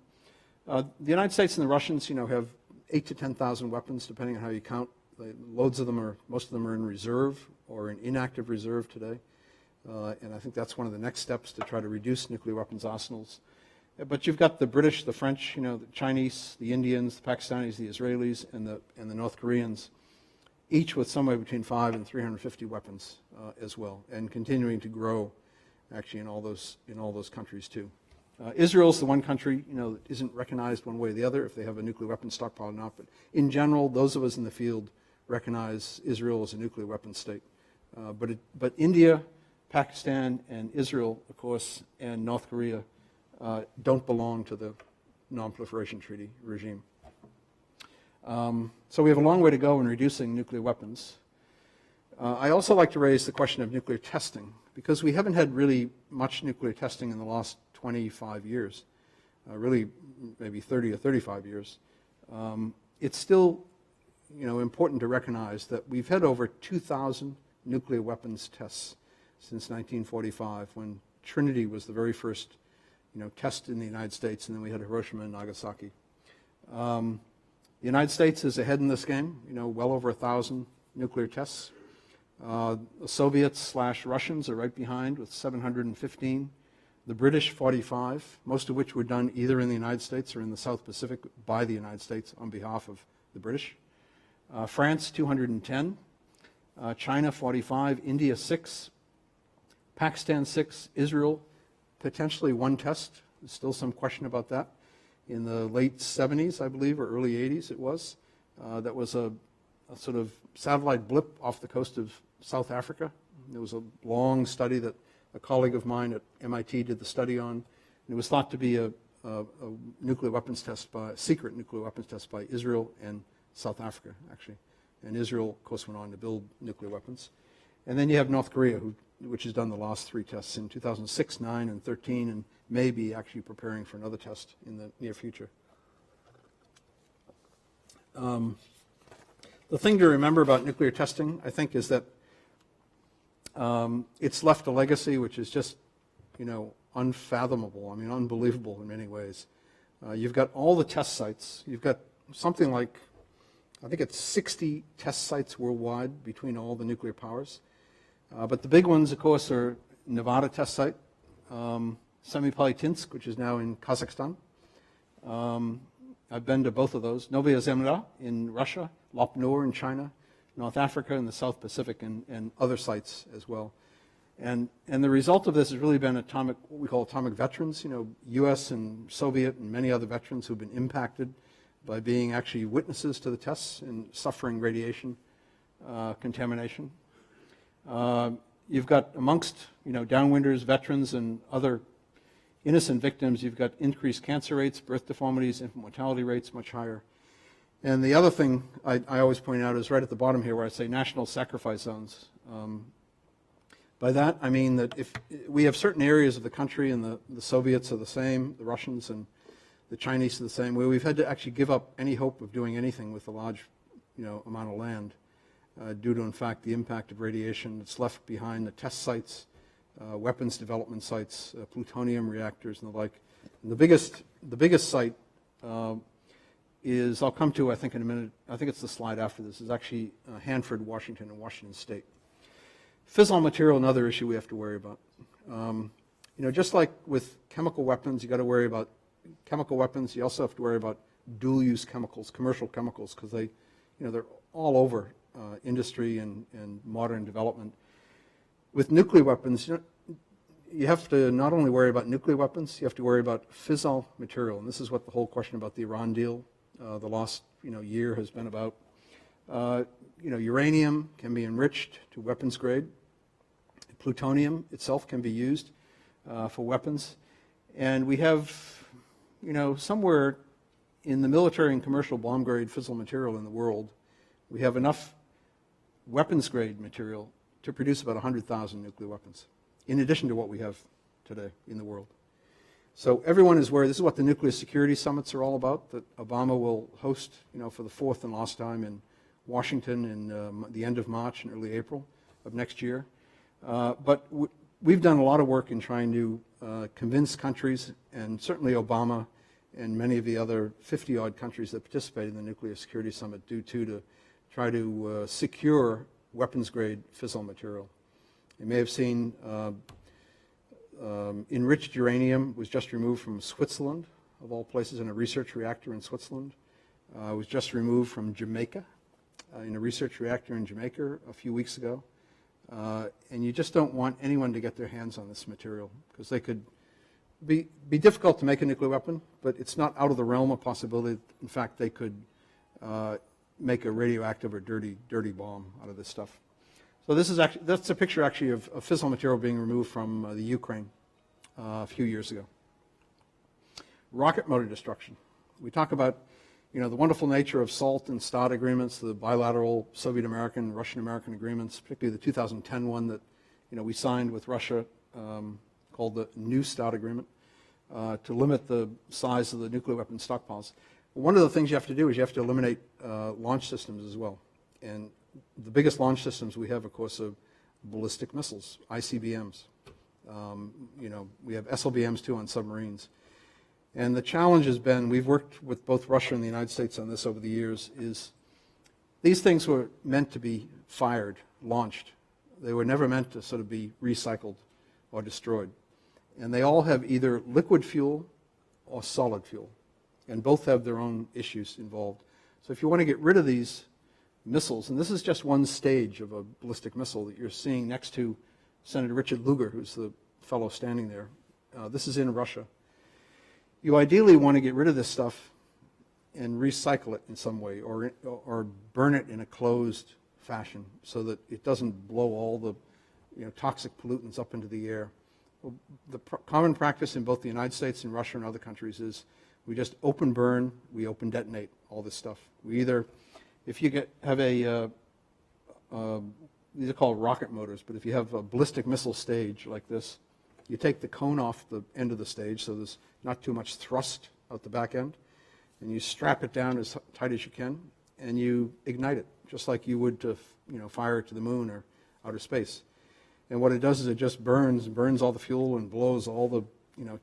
The United States and the Russians, have 8 to 10,000 weapons, depending on how you count. Most of them are in reserve or in inactive reserve today. And I think that's one of the next steps to try to reduce nuclear weapons arsenals. But you've got the British, the French, the Chinese, the Indians, the Pakistanis, the Israelis, and the North Koreans, each with somewhere between 5 and 350 weapons as well, and continuing to grow, actually, in all those countries too. Israel's the one country, that isn't recognized one way or the other if they have a nuclear weapons stockpile or not. But in general, those of us in the field recognize Israel as a nuclear weapons state. But India, Pakistan, and Israel, of course, and North Korea don't belong to the Non-Proliferation Treaty regime. So we have a long way to go in reducing nuclear weapons. I also like to raise the question of nuclear testing, because we haven't had really much nuclear testing in the last 25 years, really maybe 30 or 35 years. It's still important to recognize that we've had over 2,000 nuclear weapons tests since 1945, when Trinity was the very first test in the United States, and then we had Hiroshima and Nagasaki. The United States is ahead in this game, well over 1,000 nuclear tests. The Soviets/Russians are right behind with 715. The British, 45, most of which were done either in the United States or in the South Pacific by the United States on behalf of the British. France, 210. China, 45. India, 6. Pakistan, 6. Israel, potentially 1 test. There's still some question about that. In the late 70s, I believe, or early 80s it was. That was a sort of satellite blip off the coast of South Africa. There was a long study that a colleague of mine at MIT did the study on. And it was thought to be a nuclear weapons test secret nuclear weapons test by Israel and South Africa, actually. And Israel, of course, went on to build nuclear weapons. And then you have North Korea, which has done the last 3 tests in 2006, 9, and 13, and may be actually preparing for another test in the near future. The thing to remember about nuclear testing, I think, is that it's left a legacy which is just, unfathomable. I mean, unbelievable in many ways. You've got all the test sites. You've got something like, I think it's 60 test sites worldwide between all the nuclear powers. But the big ones, of course, are Nevada test site, Semipalatinsk, which is now in Kazakhstan. I've been to both of those. Novaya Zemlya in Russia, Lop-Nor in China, North Africa and the South Pacific, and other sites as well. And the result of this has really been what we call atomic veterans, U.S. and Soviet and many other veterans who've been impacted by being actually witnesses to the tests and suffering radiation contamination. You've got amongst, downwinders, veterans, and other innocent victims, you've got increased cancer rates, birth deformities, infant mortality rates much higher. And the other thing I always point out is right at the bottom here where I say national sacrifice zones. By that, I mean that if we have certain areas of the country, and the Soviets are the same, the Russians and the Chinese are the same, where we've had to actually give up any hope of doing anything with a large amount of land due to, in fact, the impact of radiation that's left behind the test sites, weapons development sites, plutonium reactors and the like. And the biggest site is, I'll come to, I think, in a minute, I think it's the slide after this, is actually Hanford, Washington, and Washington State. Fissile material, another issue we have to worry about. Just like with chemical weapons, you got to worry about chemical weapons. You also have to worry about dual-use chemicals, commercial chemicals, because they're all over industry and modern development. With nuclear weapons, you have to not only worry about nuclear weapons, you have to worry about fissile material, and this is what the whole question about the Iran deal the last year has been about. Uranium can be enriched to weapons grade. Plutonium itself can be used for weapons. And we have, somewhere in the military and commercial bomb grade fissile material in the world, we have enough weapons-grade material to produce about 100,000 nuclear weapons, in addition to what we have today in the world. So everyone is aware, this is what the nuclear security summits are all about, that Obama will host, for the fourth and last time in Washington in the end of March and early April of next year. But we've done a lot of work in trying to convince countries, and certainly Obama and many of the other 50-odd countries that participate in the Nuclear Security Summit do too, to try to secure weapons-grade fissile material. You may have seen enriched uranium was just removed from Switzerland, of all places, in a research reactor in Switzerland. Was just removed from Jamaica, in a research reactor in Jamaica a few weeks ago. And you just don't want anyone to get their hands on this material, because they could be difficult to make a nuclear weapon, but it's not out of the realm of possibility. In fact, they could make a radioactive or dirty bomb out of this stuff. So this is actually, that's a picture actually of fissile material being removed from the Ukraine a few years ago. Rocket motor destruction. We talk about the wonderful nature of SALT and START agreements, the bilateral Soviet-American, Russian-American agreements, particularly the 2010 one that we signed with Russia, called the New START agreement, to limit the size of the nuclear weapon stockpiles. One of the things you have to do is you have to eliminate launch systems as well. And the biggest launch systems we have, of course, are ballistic missiles, ICBMs. We have SLBMs too on submarines. And the challenge has been, we've worked with both Russia and the United States on this over the years, is these things were meant to be fired, launched. They were never meant to sort of be recycled or destroyed. And they all have either liquid fuel or solid fuel. And both have their own issues involved. So if you want to get rid of these missiles, and this is just one stage of a ballistic missile that you're seeing next to Senator Richard Lugar, who's the fellow standing there. This is in Russia. You ideally want to get rid of this stuff and recycle it in some way, or burn it in a closed fashion so that it doesn't blow all the toxic pollutants up into the air. Well, the common practice in both the United States and Russia and other countries is we just open burn, we open detonate all this stuff. We either, if you have these are called rocket motors, but if you have a ballistic missile stage like this, you take the cone off the end of the stage so there's not too much thrust out the back end, and you strap it down as tight as you can, and you ignite it, just like you would to fire it to the moon or outer space. And what it does is it just burns all the fuel and blows all the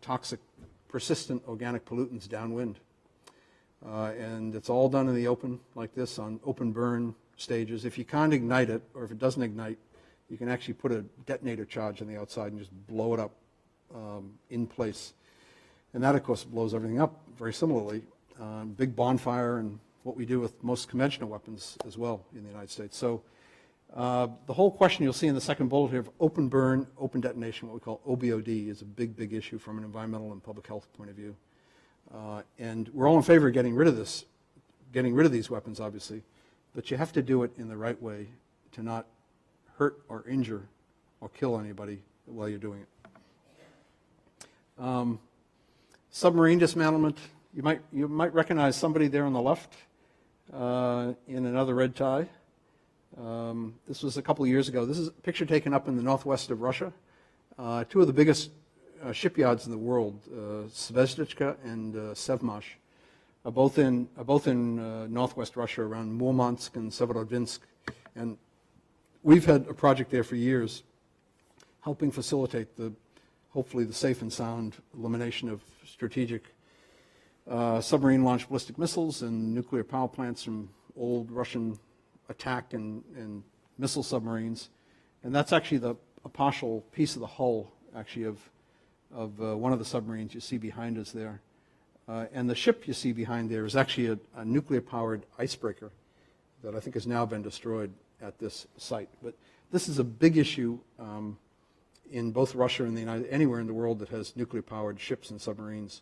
toxic, persistent organic pollutants downwind. And it's all done in the open like this on open burn stages. If you can't ignite it, or if it doesn't ignite, you can actually put a detonator charge on the outside and just blow it up in place. And that, of course, blows everything up very similarly. Big bonfire, and what we do with most conventional weapons as well in the United States. So the whole question you'll see in the second bullet here of open burn, open detonation, what we call OBOD, is a big issue from an environmental and public health point of view. And we're all in favor of getting rid of these weapons, obviously, but you have to do it in the right way to not hurt or injure or kill anybody while you're doing it. Submarine dismantlement. You might recognize somebody there on the left in another red tie. This was a couple of years ago. This is a picture taken up in the northwest of Russia. Two of the biggest shipyards in the world, Zvezdichka and Sevmash, are both in northwest Russia around Murmansk and Severodvinsk. And we've had a project there for years helping facilitate hopefully the safe and sound elimination of strategic submarine-launched ballistic missiles and nuclear power plants from old Russian attack and missile submarines. And that's actually a partial piece of the hull, actually, of one of the submarines you see behind us there. And the ship you see behind there is actually a nuclear-powered icebreaker that I think has now been destroyed at this site. But this is a big issue in both Russia and anywhere in the world that has nuclear-powered ships and submarines,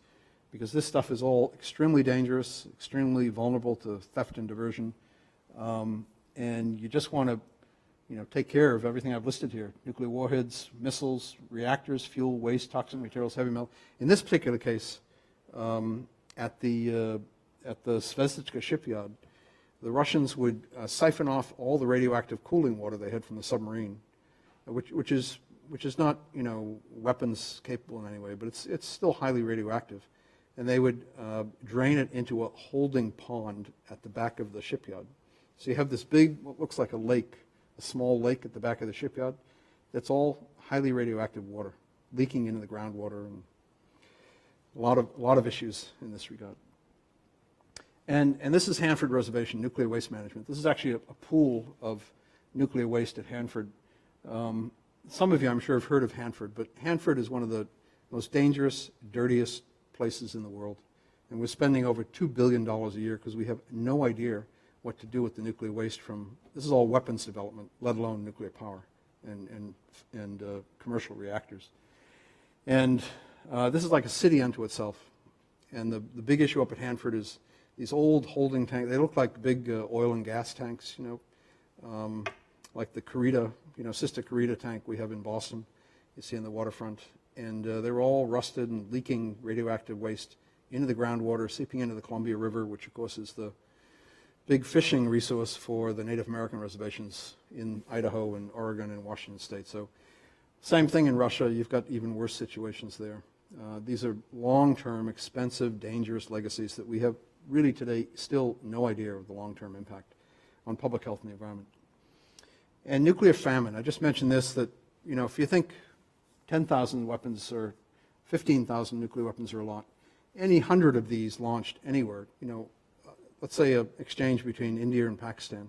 because this stuff is all extremely dangerous, extremely vulnerable to theft and diversion, and you just want to take care of everything I've listed here: nuclear warheads, missiles, reactors, fuel, waste, toxic materials, heavy metal. In this particular case, at the Zvezdichka shipyard, the Russians would siphon off all the radioactive cooling water they had from the submarine, which is not, weapons capable in any way, but it's still highly radioactive. And they would drain it into a holding pond at the back of the shipyard. So you have this big, what looks like a lake, a small lake at the back of the shipyard. That's all highly radioactive water leaking into the groundwater, and a lot of issues in this regard. And this is Hanford Reservation Nuclear Waste Management. This is actually a pool of nuclear waste at Hanford. Some of you, I'm sure, have heard of Hanford, but Hanford is one of the most dangerous, dirtiest places in the world. And we're spending over $2 billion a year because we have no idea what to do with the nuclear waste from, this is all weapons development, let alone nuclear power and commercial reactors. And this is like a city unto itself. And the big issue up at Hanford is these old holding tanks. They look like big oil and gas tanks, like the Carita, Sister Carita tank we have in Boston, you see on the waterfront. And they're all rusted and leaking radioactive waste into the groundwater, seeping into the Columbia River, which of course is the big fishing resource for the Native American reservations in Idaho and Oregon and Washington State. So same thing in Russia. You've got even worse situations there. These are long-term, expensive, dangerous legacies that we have really today still no idea of the long-term impact on public health and the environment. And nuclear famine, I just mentioned this, that, if you think 10,000 weapons or 15,000 nuclear weapons are a lot, any 100 of these launched anywhere, let's say an exchange between India and Pakistan,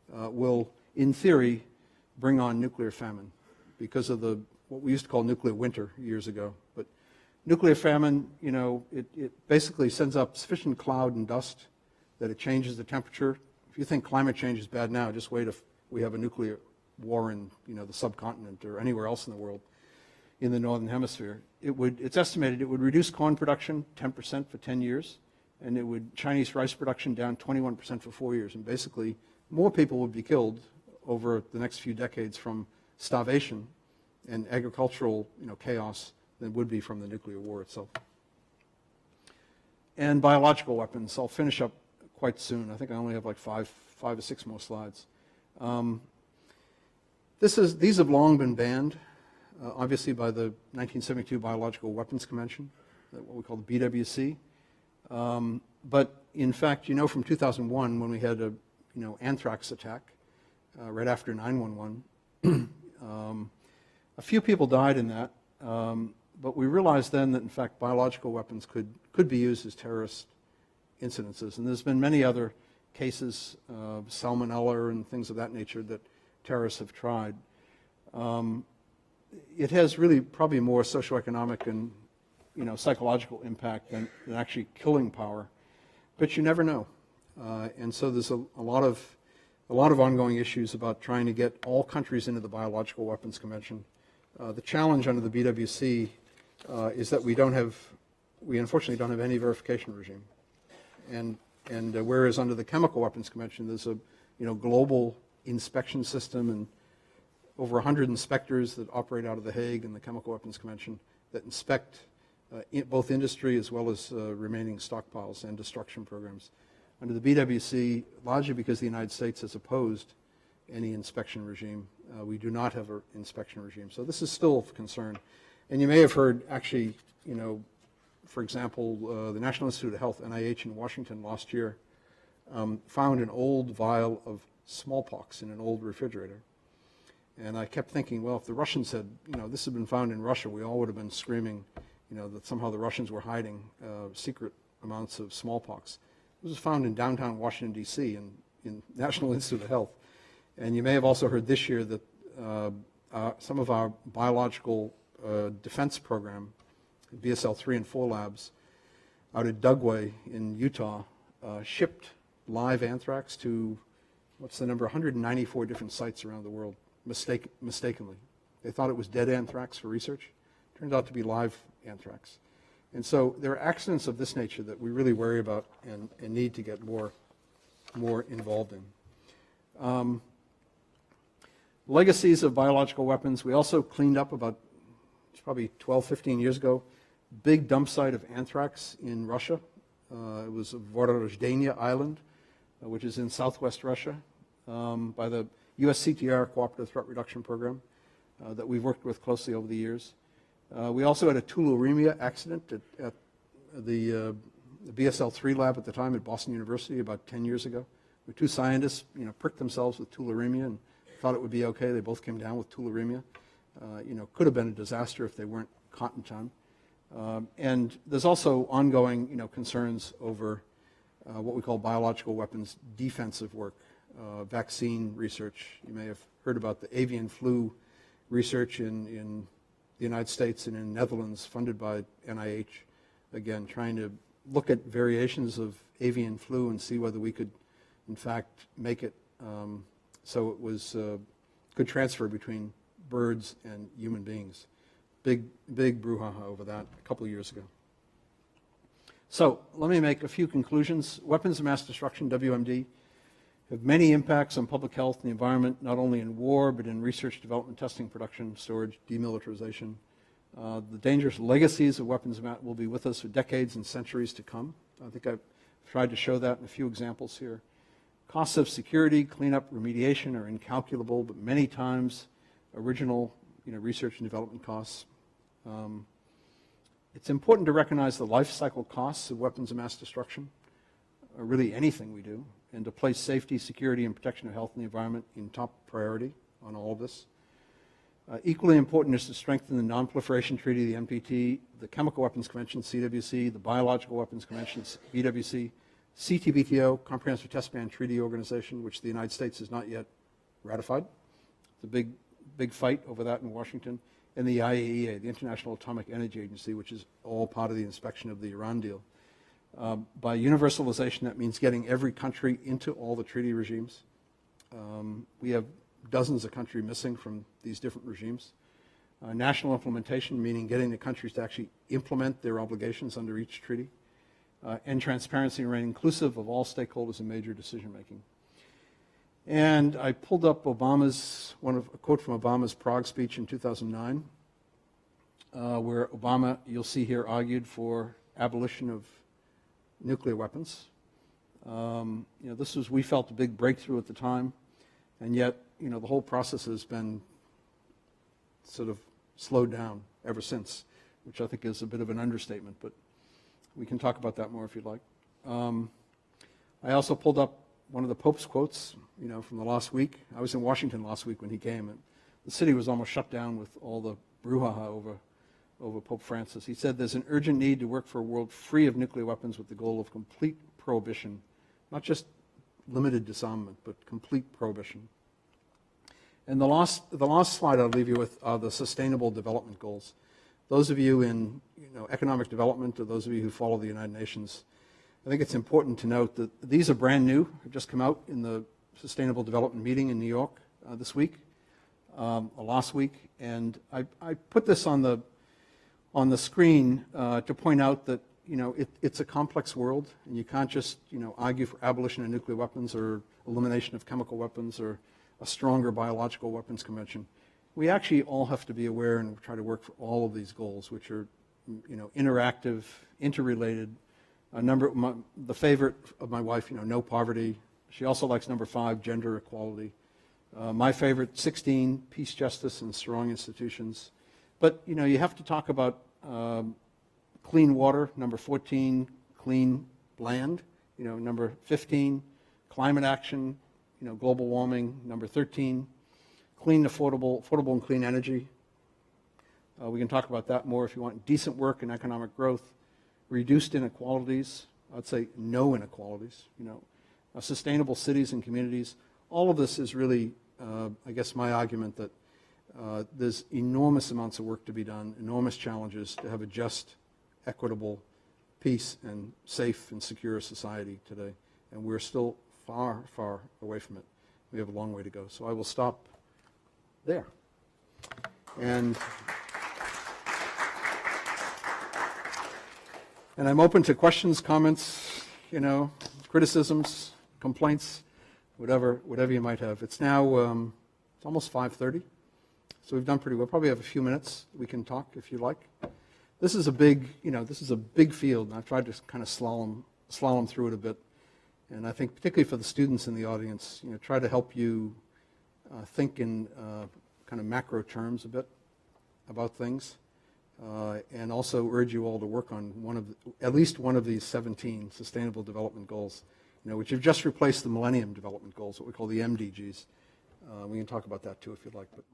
will, in theory, bring on nuclear famine because of what we used to call nuclear winter years ago. But nuclear famine, it basically sends up sufficient cloud and dust that it changes the temperature. If you think climate change is bad now, just wait if we have a nuclear war in the subcontinent or anywhere else in the world in the northern hemisphere. It's estimated it would reduce corn production 10% for 10 years, and Chinese rice production down 21% for 4 years. And basically, more people would be killed over the next few decades from starvation and agricultural chaos than would be from the nuclear war itself. And biological weapons. I'll finish up quite soon. I think I only have like five or six more slides. These have long been banned, obviously by the 1972 Biological Weapons Convention, what we call the BWC. But in fact, from 2001 when we had a anthrax attack right after 9/11, a few people died in that. But we realized then that, in fact, biological weapons could be used as terrorist incidences. And there's been many other cases, salmonella and things of that nature, that terrorists have tried. It has really probably more socioeconomic and psychological impact than actually killing power. But you never know. And so there's a lot of ongoing issues about trying to get all countries into the Biological Weapons Convention. The challenge under the BWC is that we unfortunately don't have any verification regime. And whereas under the Chemical Weapons Convention, there's a global inspection system and over 100 inspectors that operate out of The Hague and the Chemical Weapons Convention that inspect both industry as well as remaining stockpiles and destruction programs. Under the BWC, largely because the United States has opposed any inspection regime, we do not have an inspection regime. So this is still of concern. And you may have heard, actually, for example, the National Institute of Health, NIH, in Washington last year found an old vial of smallpox in an old refrigerator. And I kept thinking, well, if the Russians had, this had been found in Russia, we all would have been screaming, that somehow the Russians were hiding secret amounts of smallpox. It was found in downtown Washington, D.C., in National Institute of Health. And you may have also heard this year that some of our biological defense program, BSL 3 and 4 labs, out at Dugway in Utah, shipped live anthrax to, 194 different sites around the world, mistakenly. They thought it was dead anthrax for research. Turned out to be live anthrax. And so there are accidents of this nature that we really worry about and need to get more involved in. Legacies of biological weapons. We also cleaned up it's probably 12, 15 years ago, big dump site of anthrax in Russia. It was Vorozdenia Island. which is in southwest Russia, by the USCTR Cooperative Threat Reduction Program that we've worked with closely over the years. We also had a tularemia accident at the BSL-3 lab at the time at Boston University about 10 years ago. Where two scientists, pricked themselves with tularemia and thought it would be okay. They both came down with tularemia. Could have been a disaster if they weren't caught in time. And there's also ongoing, concerns over what we call biological weapons defensive work, vaccine research. You may have heard about the avian flu research in the United States and in the Netherlands, funded by NIH. Again, trying to look at variations of avian flu and see whether we could, in fact, make it so it was could transfer between birds and human beings. Big brouhaha over that a couple of years ago. So let me make a few conclusions. Weapons of mass destruction, WMD, have many impacts on public health and the environment, not only in war, but in research, development, testing, production, storage, demilitarization. The dangerous legacies of weapons of mass will be with us for decades and centuries to come. I think I've tried to show that in a few examples here. Costs of security, cleanup, remediation are incalculable, but many times original research and development costs. It's important to recognize the life cycle costs of weapons of mass destruction, or really anything we do, and to place safety, security, and protection of health and the environment in top priority on all of this. Equally important is to strengthen the Non-Proliferation Treaty, the NPT, the Chemical Weapons Convention, CWC, the Biological Weapons Convention, BWC, CTBTO, Comprehensive Test Ban Treaty Organization, which the United States has not yet ratified. It's a big fight over that in Washington, and the IAEA, the International Atomic Energy Agency, which is all part of the inspection of the Iran deal. By universalization, that means getting every country into all the treaty regimes. We have dozens of countries missing from these different regimes. National implementation, meaning getting the countries to actually implement their obligations under each treaty. And transparency and remain inclusive of all stakeholders in major decision making. And I pulled up a quote from Obama's Prague speech in 2009, where Obama, you'll see here, argued for abolition of nuclear weapons. This was, we felt, a big breakthrough at the time, and yet, the whole process has been sort of slowed down ever since, which I think is a bit of an understatement, but we can talk about that more if you'd like. I also pulled up one of the Pope's quotes, from the last week. I was in Washington last week when he came, and the city was almost shut down with all the brouhaha over Pope Francis. He said, "There's an urgent need to work for a world free of nuclear weapons with the goal of complete prohibition, not just limited disarmament, but complete prohibition." And the last slide I'll leave you with are the Sustainable Development Goals. Those of you in economic development, or those of you who follow the United Nations, I think it's important to note that these are brand new. Have just come out in the Sustainable Development meeting in New York this week, or last week, and I put this on the screen to point out that it's a complex world, and you can't just argue for abolition of nuclear weapons or elimination of chemical weapons or a stronger biological weapons convention. We actually all have to be aware and try to work for all of these goals, which are interactive, interrelated. The favorite of my wife, no poverty. She also likes number 5, gender equality. My favorite, 16, peace, justice, and strong institutions. But you have to talk about clean water, number 14, clean land, number 15, climate action, global warming, number 13, clean, affordable and clean energy. We can talk about that more if you want. Decent work and economic growth, reduced inequalities, I'd say no inequalities, sustainable cities and communities. All of this is really, I guess, my argument that there's enormous amounts of work to be done, enormous challenges to have a just, equitable, peace, and safe and secure society today. And we're still far, far away from it. We have a long way to go. So I will stop there. And I'm open to questions, comments, criticisms, complaints, whatever you might have. It's now it's almost 5:30, so we've done pretty well. Probably have a few minutes we can talk if you like. This is a big, this is a big field, and I've tried to kind of slalom through it a bit. And I think particularly for the students in the audience, try to help you think in kind of macro terms a bit about things, and also urge you all to work on at least one of these 17 Sustainable Development Goals, which have just replaced the Millennium Development Goals, what we call the MDGs. We can talk about that too if you'd like. But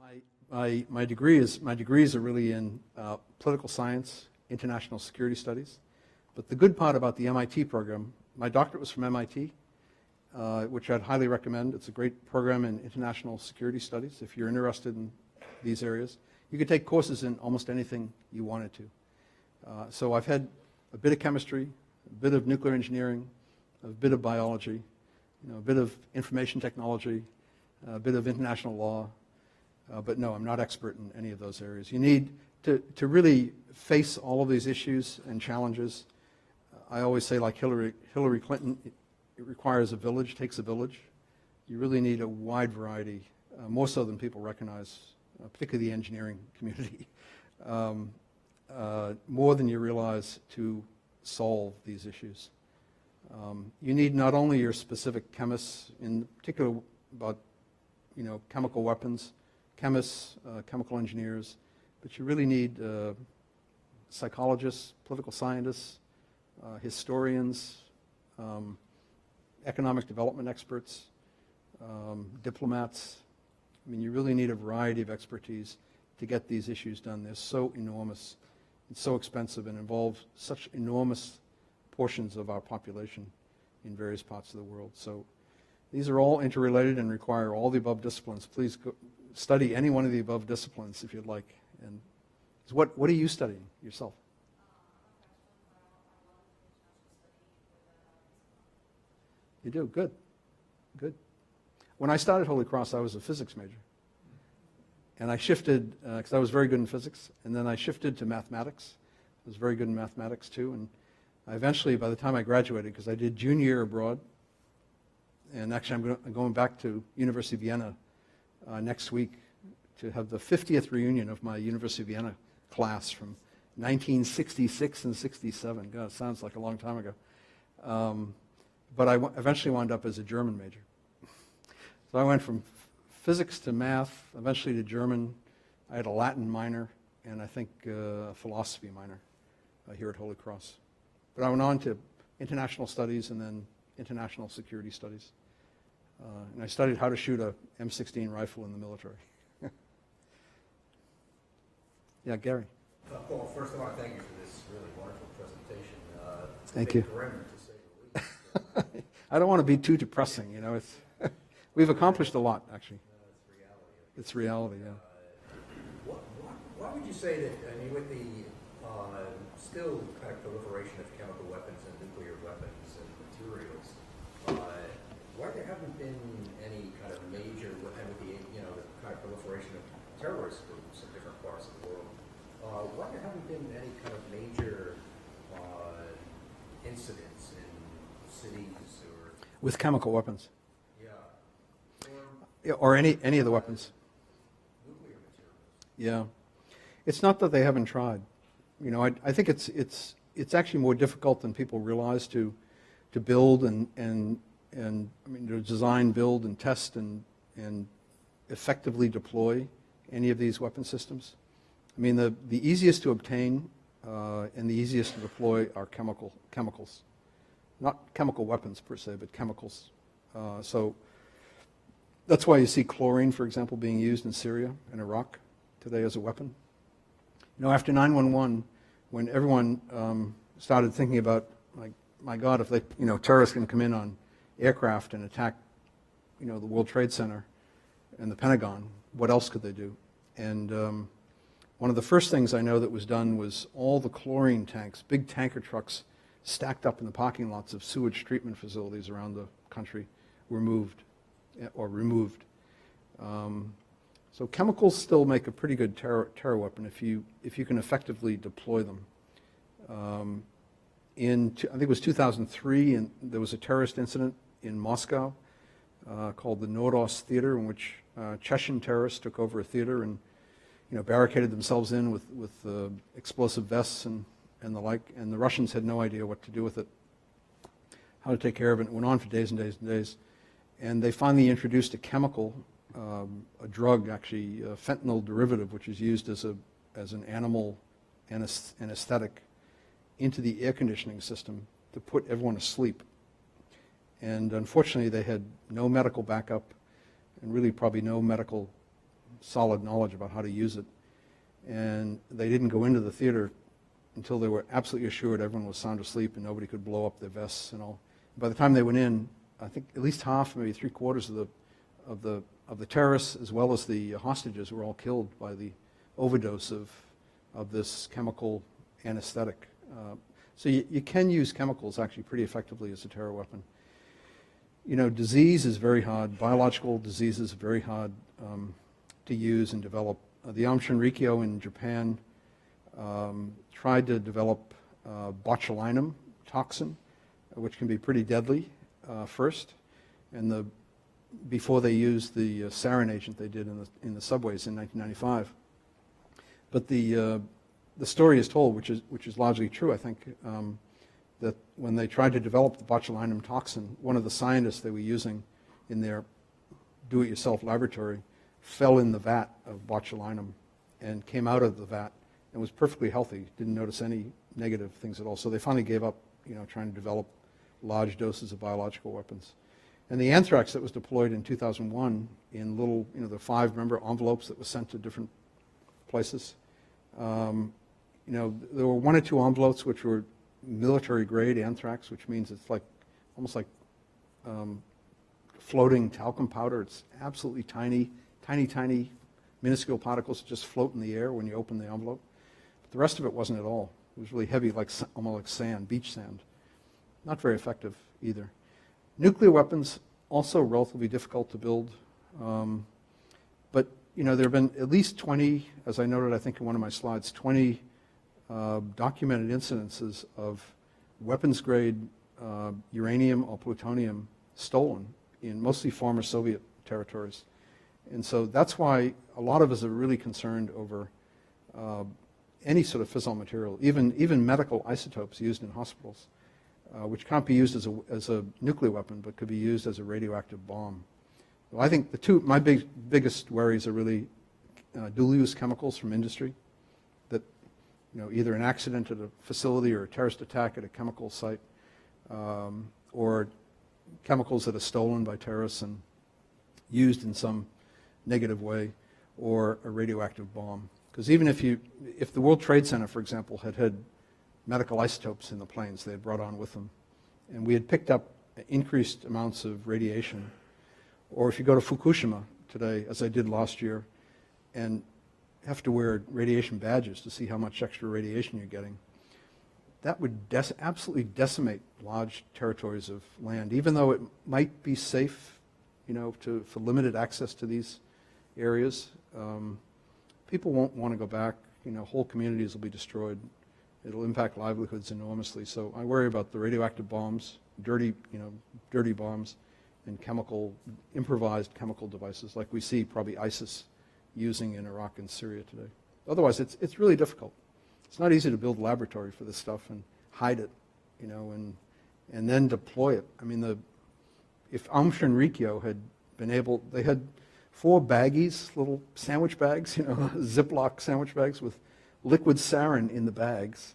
my degrees are really in political science, international security studies. But the good part about the MIT program, my doctorate was from MIT, which I'd highly recommend. It's a great program in international security studies if you're interested in these areas. You could take courses in almost anything you wanted to. So I've had a bit of chemistry, a bit of nuclear engineering, a bit of biology, a bit of information technology, a bit of international law. But no, I'm not expert in any of those areas. You need to really face all of these issues and challenges. I always say, like Hillary Clinton, it requires a village, takes a village. You really need a wide variety, more so than people recognize, particularly the engineering community, more than you realize to solve these issues. You need not only your specific chemists, in particular about chemical weapons, chemists, chemical engineers, but you really need psychologists, political scientists, historians, economic development experts, diplomats. I mean, you really need a variety of expertise to get these issues done. They're so enormous and so expensive and involve such enormous portions of our population in various parts of the world. So these are all interrelated and require all the above disciplines. Please go study any one of the above disciplines if you'd like. And what are you studying yourself? You do? Good. Good. When I started Holy Cross, I was a physics major. And I shifted, because I was very good in physics, and then I shifted to mathematics. I was very good in mathematics too. And I eventually, by the time I graduated, because I did junior year abroad, and actually I'm going back to University of Vienna next week to have the 50th reunion of my University of Vienna class from 1966 and 67. God, it sounds like a long time ago. But I eventually wound up as a German major. So I went from physics to math, eventually to German. I had a Latin minor, and I think a philosophy minor here at Holy Cross. But I went on to international studies and then international security studies. And I studied how to shoot a M16 rifle in the military. Yeah, Gary. Paul, first I want to thank you for this really wonderful presentation. Thank you. Grim, to say the least. I don't want to be too depressing, It's we've accomplished a lot, actually. It's reality. It's reality, yeah. Why would you say that, with the still kind of proliferation of chemical weapons and nuclear weapons and materials, why there haven't been any kind of major, and with the, the kind of proliferation of terrorist groups in different parts of the world, why there haven't been any kind of major incidents in cities or... With chemical weapons. Yeah. Or any of the weapons. Nuclear materials. Yeah. It's not that they haven't tried. I think it's actually more difficult than people realize to build and to design, build, and test and effectively deploy any of these weapon systems. The easiest to obtain and the easiest to deploy are chemicals. Not chemical weapons per se, but chemicals. So that's why you see chlorine, for example, being used in Syria and Iraq today as a weapon. After 9/11, when everyone started thinking about, like, my God, if they, terrorists can come in on aircraft and attack, the World Trade Center and the Pentagon, what else could they do? And one of the first things I know that was done was all the chlorine tanks, big tanker trucks, stacked up in the parking lots of sewage treatment facilities around the country were moved or removed. So chemicals still make a pretty good terror weapon if you can effectively deploy them. I think it was 2003, and there was a terrorist incident in Moscow called the Nordos Theater, in which Chechen terrorists took over a theater and barricaded themselves in with explosive vests and the like, and the Russians had no idea what to do with it. how to take care of it. It went on for days and days and days. And they finally introduced a chemical, a drug actually, a fentanyl derivative, which is used as an animal anesthetic into the air conditioning system to put everyone to sleep. And unfortunately, they had no medical backup and really probably no medical solid knowledge about how to use it. And they didn't go into the theater until they were absolutely assured everyone was sound asleep and nobody could blow up their vests and all. By the time they went in, I think at least half, maybe 3/4 of the terrorists as well as the hostages were all killed by the overdose of this chemical anesthetic. So you can use chemicals actually pretty effectively as a terror weapon. You know, disease is very hard. Biological diseases are very hard to use and develop. The Aum Shinrikyo in Japan tried to develop botulinum toxin, which can be pretty deadly first, and before they used the sarin agent they did in the subways in 1995. But the story is told, which is largely true, I think, that when they tried to develop the botulinum toxin, one of the scientists they were using in their do-it-yourself laboratory fell in the vat of botulinum and came out of the vat and was perfectly healthy, didn't notice any negative things at all. So they finally gave up, trying to develop large doses of biological weapons. And the anthrax that was deployed in 2001 in little, the 5 envelopes that were sent to different places, there were 1 or 2 envelopes which were military-grade anthrax, which means it's almost like floating talcum powder. It's absolutely tiny, minuscule particles that just float in the air when you open the envelope. But the rest of it wasn't at all. It was really heavy, almost like sand, beach sand. Not very effective either. Nuclear weapons, also relatively difficult to build. But there have been at least 20, as I noted, I think in one of my slides, 20 documented incidences of weapons-grade uranium or plutonium stolen in mostly former Soviet territories. And so that's why a lot of us are really concerned over any sort of fissile material, even medical isotopes used in hospitals, which can't be used as a nuclear weapon, but could be used as a radioactive bomb. So I think my biggest worries are really dual-use chemicals from industry, that either an accident at a facility or a terrorist attack at a chemical site, or chemicals that are stolen by terrorists and used in some negative way, or a radioactive bomb. Because even if the World Trade Center, for example, had medical isotopes in the planes they had brought on with them, and we had picked up increased amounts of radiation, or if you go to Fukushima today, as I did last year, and have to wear radiation badges to see how much extra radiation you're getting, that would absolutely decimate large territories of land, even though it might be safe, for limited access to these areas. People won't want to go back. Whole communities will be destroyed. It'll impact livelihoods enormously. So I worry about the radioactive bombs, dirty bombs, and improvised chemical devices like we see probably ISIS using in Iraq and Syria today. Otherwise, it's really difficult. It's not easy to build a laboratory for this stuff and hide it, and then deploy it. I mean, if Aum Shinrikyo had been able, they had 4 baggies, little sandwich bags, Ziploc sandwich bags with liquid sarin in the bags,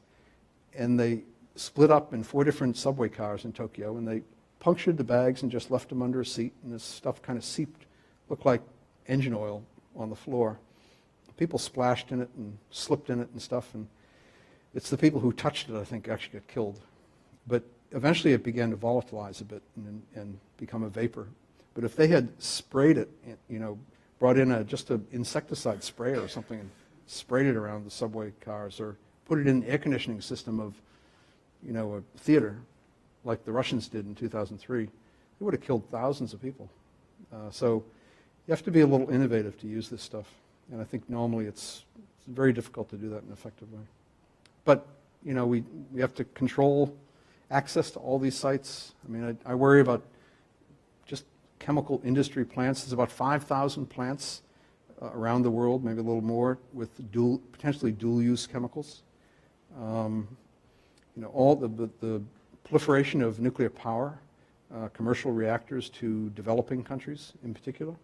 and they split up in 4 different subway cars in Tokyo, and they punctured the bags and just left them under a seat, and this stuff kind of seeped, looked like engine oil on the floor. People splashed in it and slipped in it and stuff, and it's the people who touched it, I think, actually got killed. But eventually it began to volatilize a bit and become a vapor. But if they had sprayed it, brought in just an insecticide sprayer or something and sprayed it around the subway cars, or put it in the air conditioning system of, a theater, like the Russians did in 2003, it would have killed thousands of people. So you have to be a little innovative to use this stuff. And I think normally it's very difficult to do that in an effective way. But, we have to control access to all these sites. I mean, I worry about just chemical industry plants. There's about 5,000 plants around the world, maybe a little more, with potentially dual-use chemicals. All the proliferation of nuclear power, commercial reactors to developing countries in particular,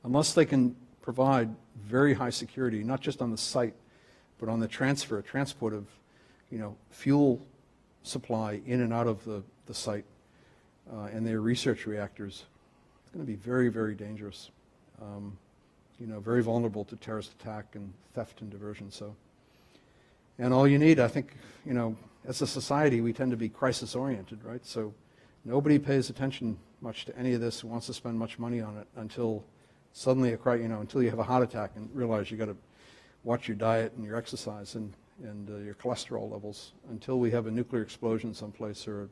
unless they can provide very high security, not just on the site, but on the transport of, fuel supply in and out of the site, and their research reactors, it's going to be very, very dangerous. Very vulnerable to terrorist attack and theft and diversion. So, and all you need, I think, as a society, we tend to be crisis-oriented, right? So nobody pays attention much to any of this, wants to spend much money on it until suddenly, until you have a heart attack and realize you got to watch your diet and your exercise and your cholesterol levels, until we have a nuclear explosion someplace or a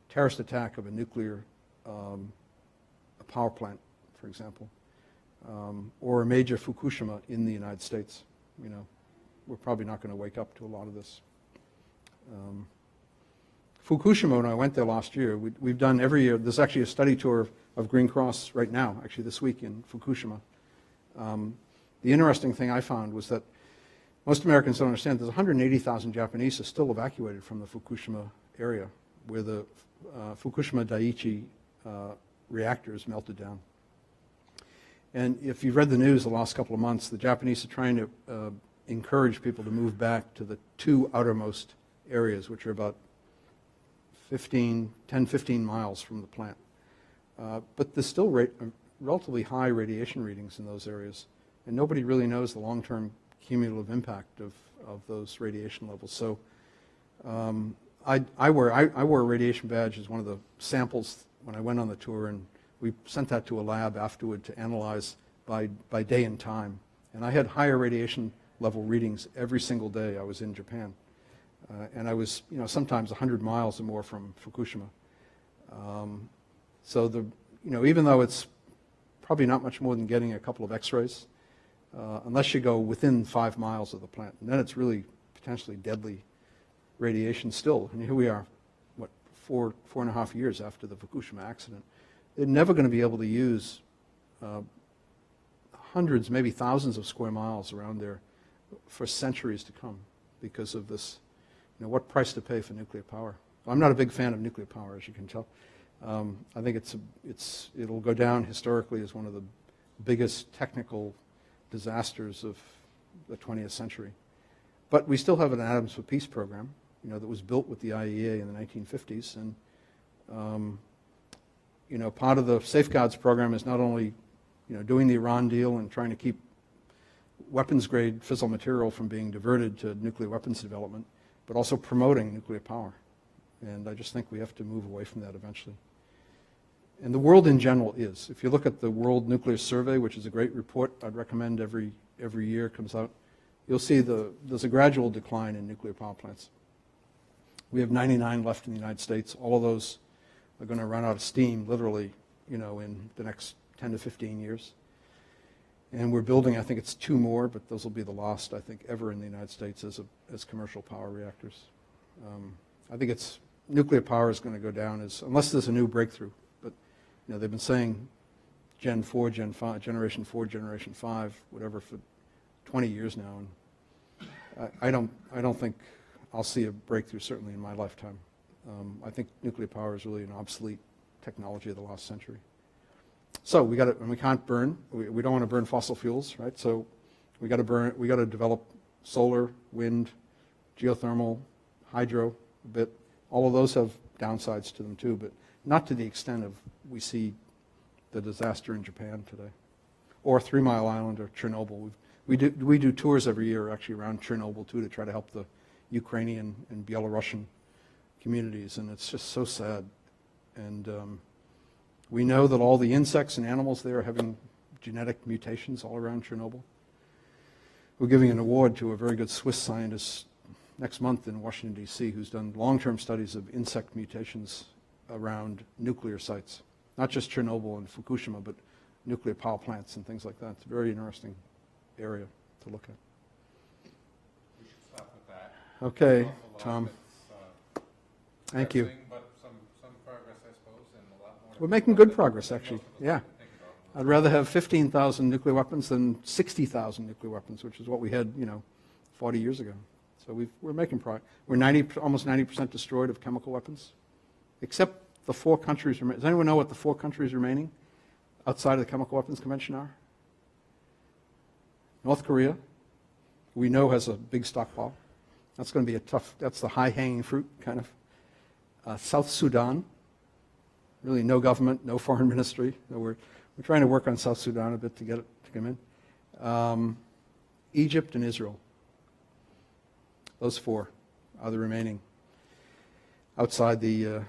terrorist attack of a nuclear a power plant, for example, or a major Fukushima in the United States. We're probably not going to wake up to a lot of this. Fukushima, when I went there last year, we've done every year, there's actually a study tour of Green Cross right now, actually this week in Fukushima. The interesting thing I found was that most Americans don't understand there's 180,000 Japanese are still evacuated from the Fukushima area where the Fukushima Daiichi reactors melted down. And if you've read the news the last couple of months, the Japanese are trying to encourage people to move back to the two outermost areas, which are about 10, 15 miles from the plant. But there's still relatively high radiation readings in those areas, and nobody really knows the long-term cumulative impact of those radiation levels. So I wore a radiation badge as one of the samples when I went on the tour, and we sent that to a lab afterward to analyze by day and time. And I had higher radiation level readings every single day I was in Japan. And I was, sometimes 100 miles or more from Fukushima. So even though it's probably not much more than getting a couple of X-rays, unless you go within 5 miles of the plant, and then it's really potentially deadly radiation still. And here we are, 4.5 years after the Fukushima accident. They're never going to be able to use hundreds, maybe thousands of square miles around there for centuries to come because of this. What price to pay for nuclear power? I'm not a big fan of nuclear power, as you can tell. I think it'll go down historically as one of the biggest technical disasters of the 20th century. But we still have an Atoms for Peace program, that was built with the IAEA in the 1950s, and part of the safeguards program is not only doing the Iran deal and trying to keep weapons-grade fissile material from being diverted to nuclear weapons development, but also promoting nuclear power. And I just think we have to move away from that eventually. And the world in general is. If you look at the World Nuclear Survey, which is a great report I'd recommend every year comes out, you'll see there's a gradual decline in nuclear power plants. We have 99 left in the United States. All of those are going to run out of steam, literally, in the next 10 to 15 years. And we're building, I think it's 2 more, but those will be the last, I think, ever in the United States as commercial power reactors. I think nuclear power is going to go down unless there's a new breakthrough. But they've been saying Gen 4, Gen 5, Generation 4, Generation 5, whatever, for 20 years now. And I don't think I'll see a breakthrough, certainly in my lifetime. I think nuclear power is really an obsolete technology of the last century. So we can't burn. We don't want to burn fossil fuels, right? So we got to develop solar, wind, geothermal, hydro a bit. All of those have downsides to them too, but not to the extent of we see the disaster in Japan today, or 3 Mile Island or Chernobyl. We do tours every year actually around Chernobyl too to try to help the Ukrainian and Belarusian communities, and it's just so sad. And we know that all the insects and animals there are having genetic mutations all around Chernobyl. We're giving an award to a very good Swiss scientist next month in Washington, D.C., who's done long-term studies of insect mutations around nuclear sites, not just Chernobyl and Fukushima, but nuclear power plants and things like that. It's a very interesting area to look at. We should stop with that. Okay, There's an awful lot Tom. that's, Thank you. pressing, But some progress, I suppose, and a lot more. We're making good progress, actually. Most of us Yeah. like to think about. I'd rather have 15,000 nuclear weapons than 60,000 nuclear weapons, which is what we had, 40 years ago. So we're making progress. We're almost 90% destroyed of chemical weapons, except the 4 countries. Does anyone know what the 4 countries remaining outside of the Chemical Weapons Convention are? North Korea, we know has a big stockpile. That's going to be that's the high-hanging fruit, kind of. South Sudan, really no government, no foreign ministry. We're trying to work on South Sudan a bit to get it to come in. Egypt and Israel. Those 4 are the remaining outside the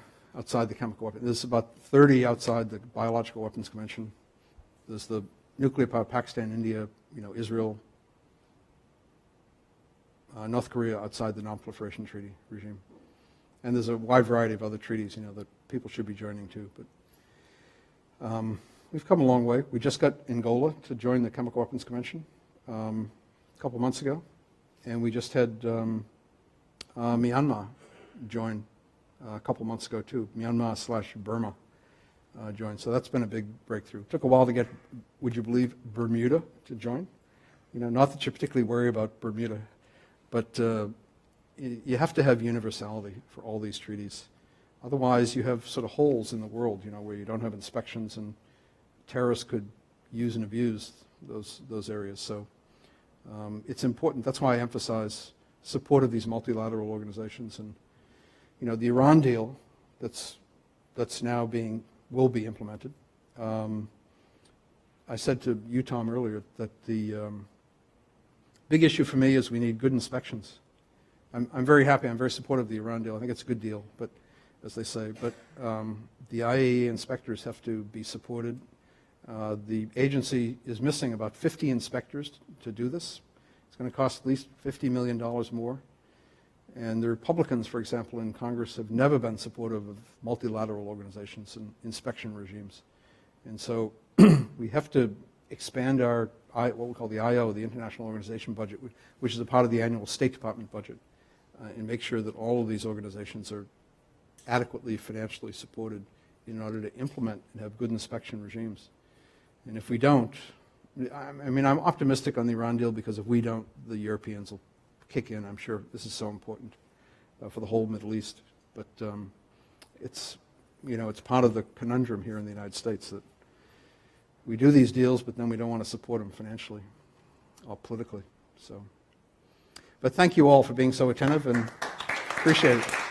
chemical weapons. There's about 30 outside the Biological Weapons Convention. There's the nuclear power, Pakistan, India, Israel, North Korea outside the Non-Proliferation Treaty regime. And there's a wide variety of other treaties, that people should be joining too. But we've come a long way. We just got Angola to join the Chemical Weapons Convention a couple months ago. And we just had Myanmar join a couple months ago too. Myanmar/Burma joined. So that's been a big breakthrough. It took a while to get, would you believe, Bermuda to join. Not that you particularly worry about Bermuda, but you have to have universality for all these treaties. Otherwise, you have sort of holes in the world, where you don't have inspections, and terrorists could use and abuse those areas. So it's important. That's why I emphasize support of these multilateral organizations. And the Iran deal that's now will be implemented. I said to you, Tom, earlier that the big issue for me is we need good inspections. I'm very happy. I'm very supportive of the Iran deal. I think it's a good deal, but as they say. But the IAEA inspectors have to be supported. The agency is missing about 50 inspectors to do this. It's going to cost at least $50 million more. And the Republicans, for example, in Congress have never been supportive of multilateral organizations and inspection regimes. And so we have to expand our, what we call the IO, the International Organization Budget, which is a part of the annual State Department budget, and make sure that all of these organizations are adequately financially supported in order to implement and have good inspection regimes. And if we don't, I'm optimistic on the Iran deal, because if we don't, the Europeans will kick in. I'm sure this is so important for the whole Middle East. But it's part of the conundrum here in the United States that we do these deals, but then we don't want to support them financially or politically. So, but thank you all for being so attentive, and appreciate it.